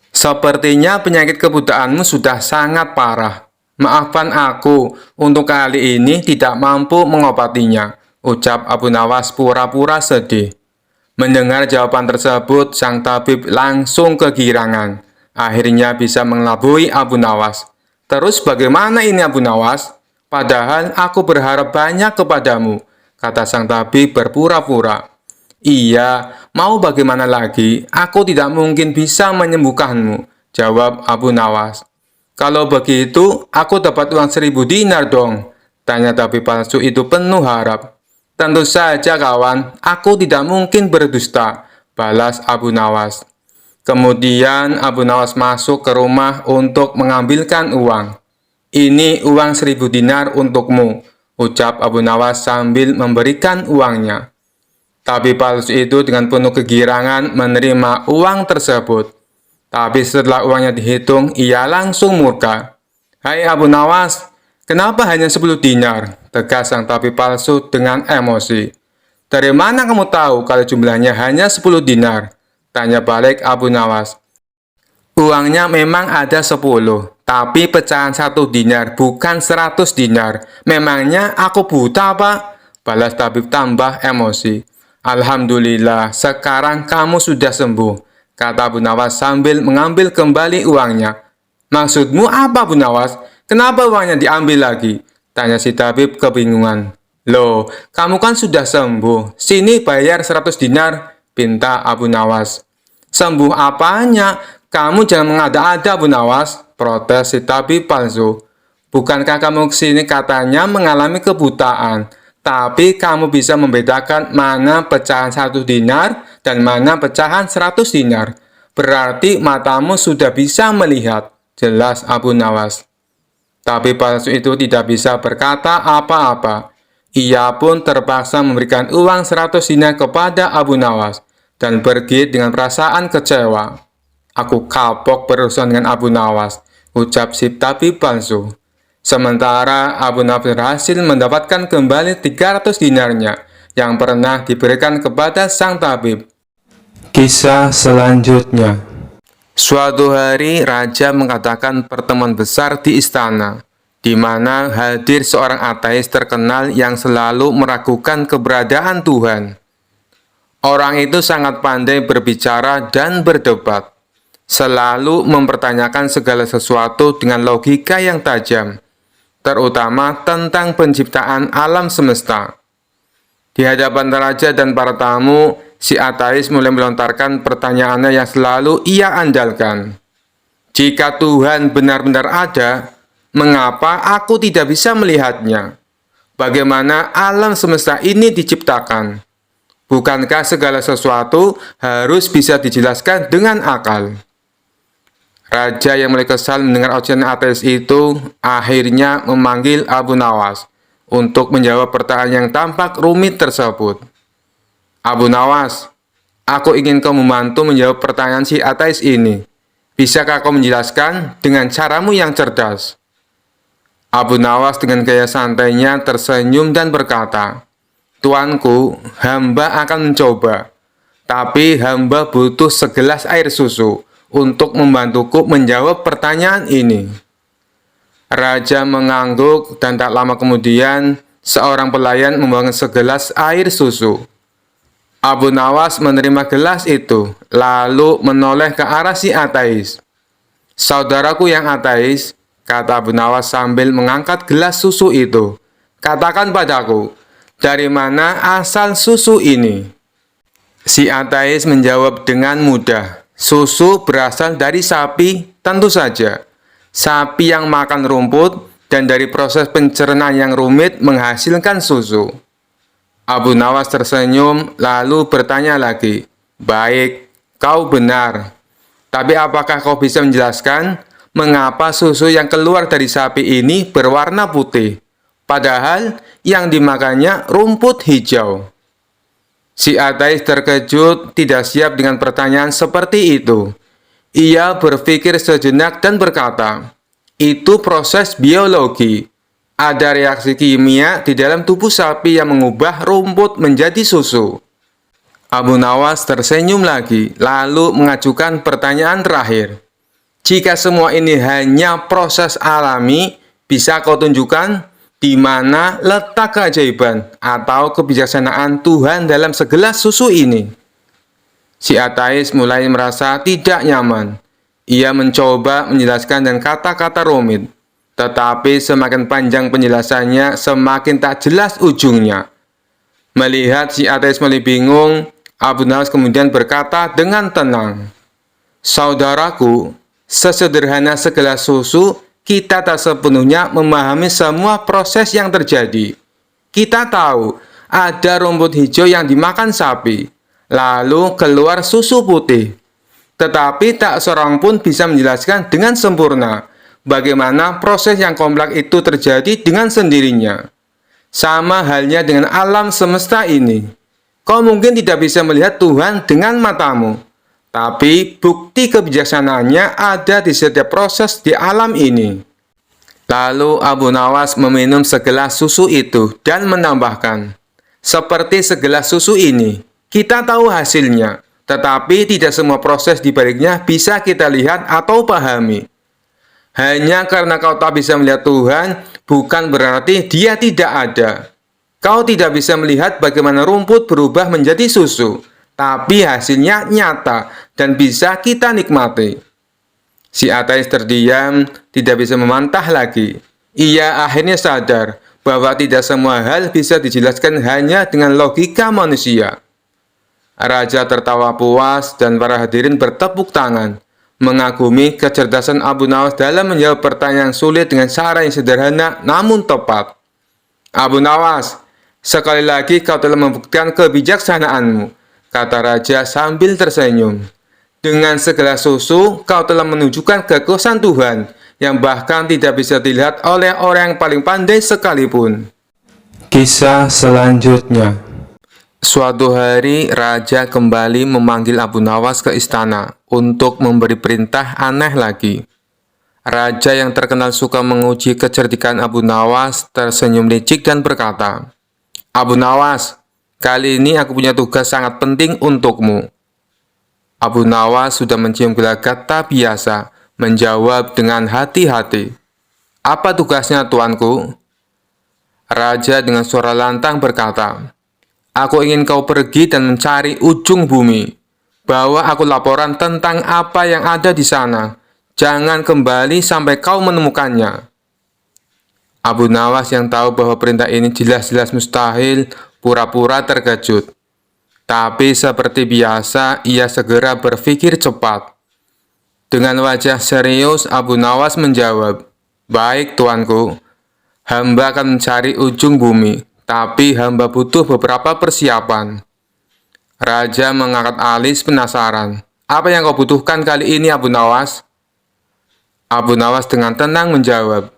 "Sepertinya penyakit kebutaanmu sudah sangat parah. Maafkan aku, untuk kali ini tidak mampu mengobatinya," ucap Abu Nawas pura-pura sedih. Mendengar jawaban tersebut, sang tabib langsung kegirangan. Akhirnya bisa mengelabui Abu Nawas. "Terus bagaimana ini, Abu Nawas? Padahal aku berharap banyak kepadamu," kata sang tabib berpura-pura. "Iya, mau bagaimana lagi? Aku tidak mungkin bisa menyembuhkanmu," jawab Abu Nawas. "Kalau begitu, aku dapat uang 1000 dinar dong," tanya tabib palsu itu penuh harap. "Tentu saja kawan, aku tidak mungkin berdusta," balas Abu Nawas. Kemudian Abu Nawas masuk ke rumah untuk mengambilkan uang. "Ini uang 1000 dinar untukmu," ucap Abu Nawas sambil memberikan uangnya. Tabib palsu itu dengan penuh kegirangan menerima uang tersebut. Tapi setelah uangnya dihitung, ia langsung murka. "Hai Abu Nawas, kenapa hanya 10 dinar?" tegas sang tabib palsu dengan emosi. "Dari mana kamu tahu kalau jumlahnya hanya 10 dinar?" tanya balik Abu Nawas. "Uangnya memang ada 10, tapi pecahan 1 dinar, bukan 100 dinar. Memangnya aku buta, Pak?" balas tabib tambah emosi. "Alhamdulillah, sekarang kamu sudah sembuh," kata Abu Nawas sambil mengambil kembali uangnya. "Maksudmu apa, Abu Nawas? Kenapa uangnya diambil lagi?" tanya si tabib kebingungan. "Loh, kamu kan sudah sembuh. Sini bayar 100 dinar, pinta Abu Nawas. "Sembuh apanya? Kamu jangan mengada-ada, Abu Nawas," protes si tabib palsu. "Bukankah kamu kesini katanya mengalami kebutaan? Tapi kamu bisa membedakan mana pecahan 1 dinar dan mana pecahan 100 dinar. Berarti matamu sudah bisa melihat," jelas Abu Nawas. Tabib palsu itu tidak bisa berkata apa-apa. Ia pun terpaksa memberikan uang 100 dinar kepada Abu Nawas dan pergi dengan perasaan kecewa. "Aku kapok berurusan dengan Abu Nawas," ucap si tabib palsu. Sementara Abu Nawas berhasil mendapatkan kembali 300 dinarnya yang pernah diberikan kepada sang tabib. Kisah selanjutnya. Suatu hari, raja mengadakan pertemuan besar di istana, di mana hadir seorang ateis terkenal yang selalu meragukan keberadaan Tuhan. Orang itu sangat pandai berbicara dan berdebat, selalu mempertanyakan segala sesuatu dengan logika yang tajam, terutama tentang penciptaan alam semesta. Di hadapan raja dan para tamu, si ateis mulai melontarkan pertanyaannya yang selalu ia andalkan. "Jika Tuhan benar-benar ada, mengapa aku tidak bisa melihatnya? Bagaimana alam semesta ini diciptakan? Bukankah segala sesuatu harus bisa dijelaskan dengan akal?" Raja yang mulai kesal mendengar ocehan ateis itu akhirnya memanggil Abu Nawas untuk menjawab pertanyaan yang tampak rumit tersebut. Abu Nawas, aku ingin kau membantu menjawab pertanyaan si ateis ini. Bisakah kau menjelaskan dengan caramu yang cerdas? Abu Nawas dengan gaya santainya tersenyum dan berkata, Tuanku, hamba akan mencoba. Tapi hamba butuh segelas air susu untuk membantuku menjawab pertanyaan ini. Raja mengangguk dan tak lama kemudian seorang pelayan membawa segelas air susu. Abu Nawas menerima gelas itu, lalu menoleh ke arah si ateis. Saudaraku yang ateis, kata Abu Nawas sambil mengangkat gelas susu itu. Katakan padaku, dari mana asal susu ini? Si ateis menjawab dengan mudah, susu berasal dari sapi, tentu saja. Sapi yang makan rumput dan dari proses pencernaan yang rumit menghasilkan susu. Abu Nawas tersenyum lalu bertanya lagi, baik, kau benar. Tapi apakah kau bisa menjelaskan mengapa susu yang keluar dari sapi ini berwarna putih, padahal yang dimakannya rumput hijau? Si ateis terkejut, tidak siap dengan pertanyaan seperti itu. Ia berpikir sejenak dan berkata, itu proses biologi. Ada reaksi kimia di dalam tubuh sapi yang mengubah rumput menjadi susu. Abu Nawas tersenyum lagi, lalu mengajukan pertanyaan terakhir. Jika semua ini hanya proses alami, bisa kau tunjukkan di mana letak keajaiban atau kebijaksanaan Tuhan dalam segelas susu ini? Si ateis mulai merasa tidak nyaman. Ia mencoba menjelaskan dengan kata-kata rumit, tetapi semakin panjang penjelasannya, semakin tak jelas ujungnya. Melihat si ateis mulai bingung, Abu Nawas kemudian berkata dengan tenang, Saudaraku, sesederhana segelas susu, kita tak sepenuhnya memahami semua proses yang terjadi. Kita tahu ada rumput hijau yang dimakan sapi, lalu keluar susu putih. Tetapi tak seorang pun bisa menjelaskan dengan sempurna bagaimana proses yang kompleks itu terjadi dengan sendirinya. Sama halnya dengan alam semesta ini. Kau mungkin tidak bisa melihat Tuhan dengan matamu, tapi bukti kebijaksanaannya ada di setiap proses di alam ini. Lalu Abu Nawas meminum segelas susu itu dan menambahkan, seperti segelas susu ini, kita tahu hasilnya, tetapi tidak semua proses di baliknya bisa kita lihat atau pahami. Hanya karena kau tak bisa melihat Tuhan, bukan berarti Dia tidak ada. Kau tidak bisa melihat bagaimana rumput berubah menjadi susu, tapi hasilnya nyata dan bisa kita nikmati. Si ateis terdiam, tidak bisa membantah lagi. Ia akhirnya sadar bahwa tidak semua hal bisa dijelaskan hanya dengan logika manusia. Raja tertawa puas dan para hadirin bertepuk tangan, mengagumi kecerdasan Abu Nawas dalam menjawab pertanyaan sulit dengan cara yang sederhana namun tepat. Abu Nawas, sekali lagi kau telah membuktikan kebijaksanaanmu, kata raja sambil tersenyum. Dengan segelas susu, kau telah menunjukkan kekuasaan Tuhan yang bahkan tidak bisa dilihat oleh orang yang paling pandai sekalipun. Kisah selanjutnya. Suatu hari, raja kembali memanggil Abu Nawas ke istana untuk memberi perintah aneh lagi. Raja yang terkenal suka menguji kecerdikan Abu Nawas tersenyum licik dan berkata, Abu Nawas, kali ini aku punya tugas sangat penting untukmu. Abu Nawas sudah mencium gelagat tak biasa, menjawab dengan hati-hati. Apa tugasnya, tuanku? Raja dengan suara lantang berkata, Aku ingin kau pergi dan mencari ujung bumi. Bawa aku laporan tentang apa yang ada di sana. Jangan kembali sampai kau menemukannya. Abu Nawas yang tahu bahwa perintah ini jelas-jelas mustahil, pura-pura terkejut. Tapi seperti biasa, ia segera berpikir cepat. Dengan wajah serius, Abu Nawas menjawab, Baik, tuanku. Hamba akan mencari ujung bumi, tapi hamba butuh beberapa persiapan. Raja mengangkat alis penasaran. Apa yang kau butuhkan kali ini, Abu Nawas? Abu Nawas dengan tenang menjawab,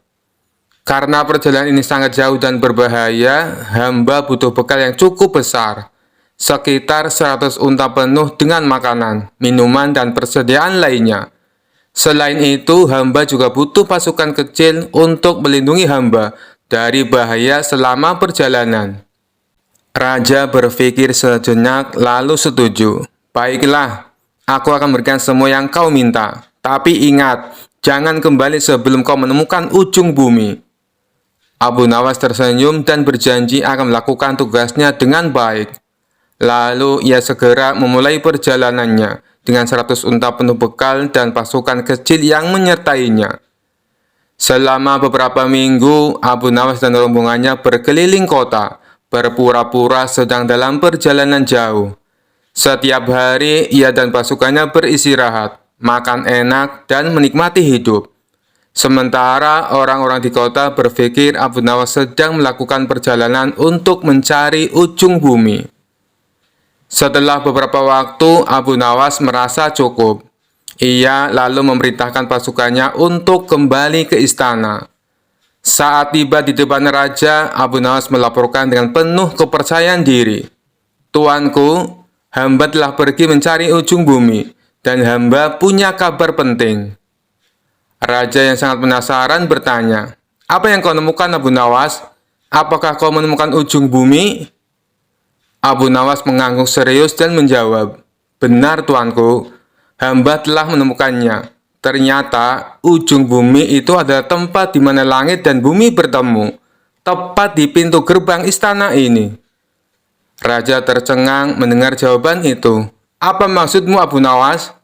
Karena perjalanan ini sangat jauh dan berbahaya, hamba butuh bekal yang cukup besar, sekitar 100 unta penuh dengan makanan, minuman, dan persediaan lainnya. Selain itu, hamba juga butuh pasukan kecil untuk melindungi hamba dari bahaya selama perjalanan. Raja berpikir sejenak lalu setuju. Baiklah, aku akan berikan semua yang kau minta. Tapi ingat, jangan kembali sebelum kau menemukan ujung bumi. Abu Nawas tersenyum dan berjanji akan melakukan tugasnya dengan baik. Lalu ia segera memulai perjalanannya dengan 100 unta penuh bekal dan pasukan kecil yang menyertainya. Selama beberapa minggu, Abu Nawas dan rombongannya berkeliling kota, berpura-pura sedang dalam perjalanan jauh. Setiap hari, ia dan pasukannya beristirahat, makan enak, dan menikmati hidup. Sementara orang-orang di kota berpikir Abu Nawas sedang melakukan perjalanan untuk mencari ujung bumi. Setelah beberapa waktu, Abu Nawas merasa cukup. Ia lalu memerintahkan pasukannya untuk kembali ke istana. Saat tiba di depan raja, Abu Nawas melaporkan dengan penuh kepercayaan diri. "Tuanku, hamba telah pergi mencari ujung bumi, dan hamba punya kabar penting." Raja yang sangat penasaran bertanya, "Apa yang kau temukan, Abu Nawas? Apakah kau menemukan ujung bumi?" Abu Nawas mengangguk serius dan menjawab, "Benar, tuanku, hamba telah menemukannya. Ternyata ujung bumi itu adalah tempat di mana langit dan bumi bertemu, tepat di pintu gerbang istana ini." Raja tercengang mendengar jawaban itu. "Apa maksudmu, Abu Nawas?"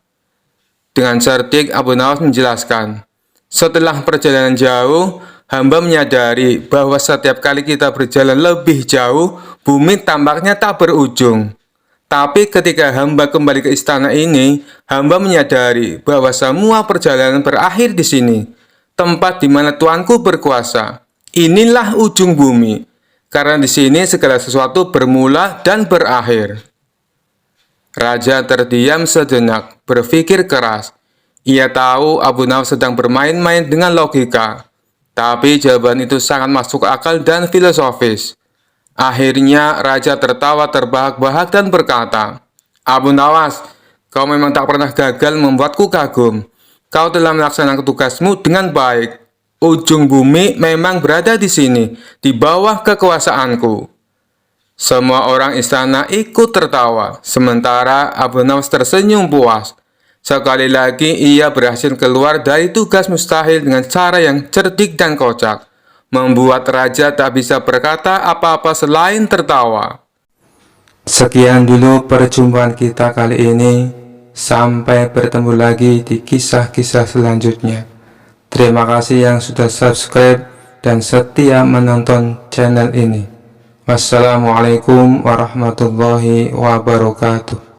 Dengan cerdik, Abu Nawas menjelaskan, "Setelah perjalanan jauh, hamba menyadari bahwa setiap kali kita berjalan lebih jauh, bumi tampaknya tak berujung. Tapi ketika hamba kembali ke istana ini, hamba menyadari bahwa semua perjalanan berakhir di sini, tempat di mana Tuanku berkuasa. Inilah ujung bumi, karena di sini segala sesuatu bermula dan berakhir." Raja terdiam sejenak, berpikir keras. Ia tahu Abu Nawas sedang bermain-main dengan logika, tapi jawaban itu sangat masuk akal dan filosofis. Akhirnya Raja tertawa terbahak-bahak dan berkata, "Abu Nawas, kau memang tak pernah gagal membuatku kagum. Kau telah melaksanakan tugasmu dengan baik. Ujung bumi memang berada di sini, di bawah kekuasaanku." Semua orang istana ikut tertawa, sementara Abu Nawas tersenyum puas. Sekali lagi ia berhasil keluar dari tugas mustahil dengan cara yang cerdik dan kocak, membuat raja tak bisa berkata apa-apa selain tertawa. Sekian dulu perjumpaan kita kali ini. Sampai bertemu lagi di kisah-kisah selanjutnya. Terima kasih yang sudah subscribe dan setia menonton channel ini. Wassalamualaikum warahmatullahi wabarakatuh.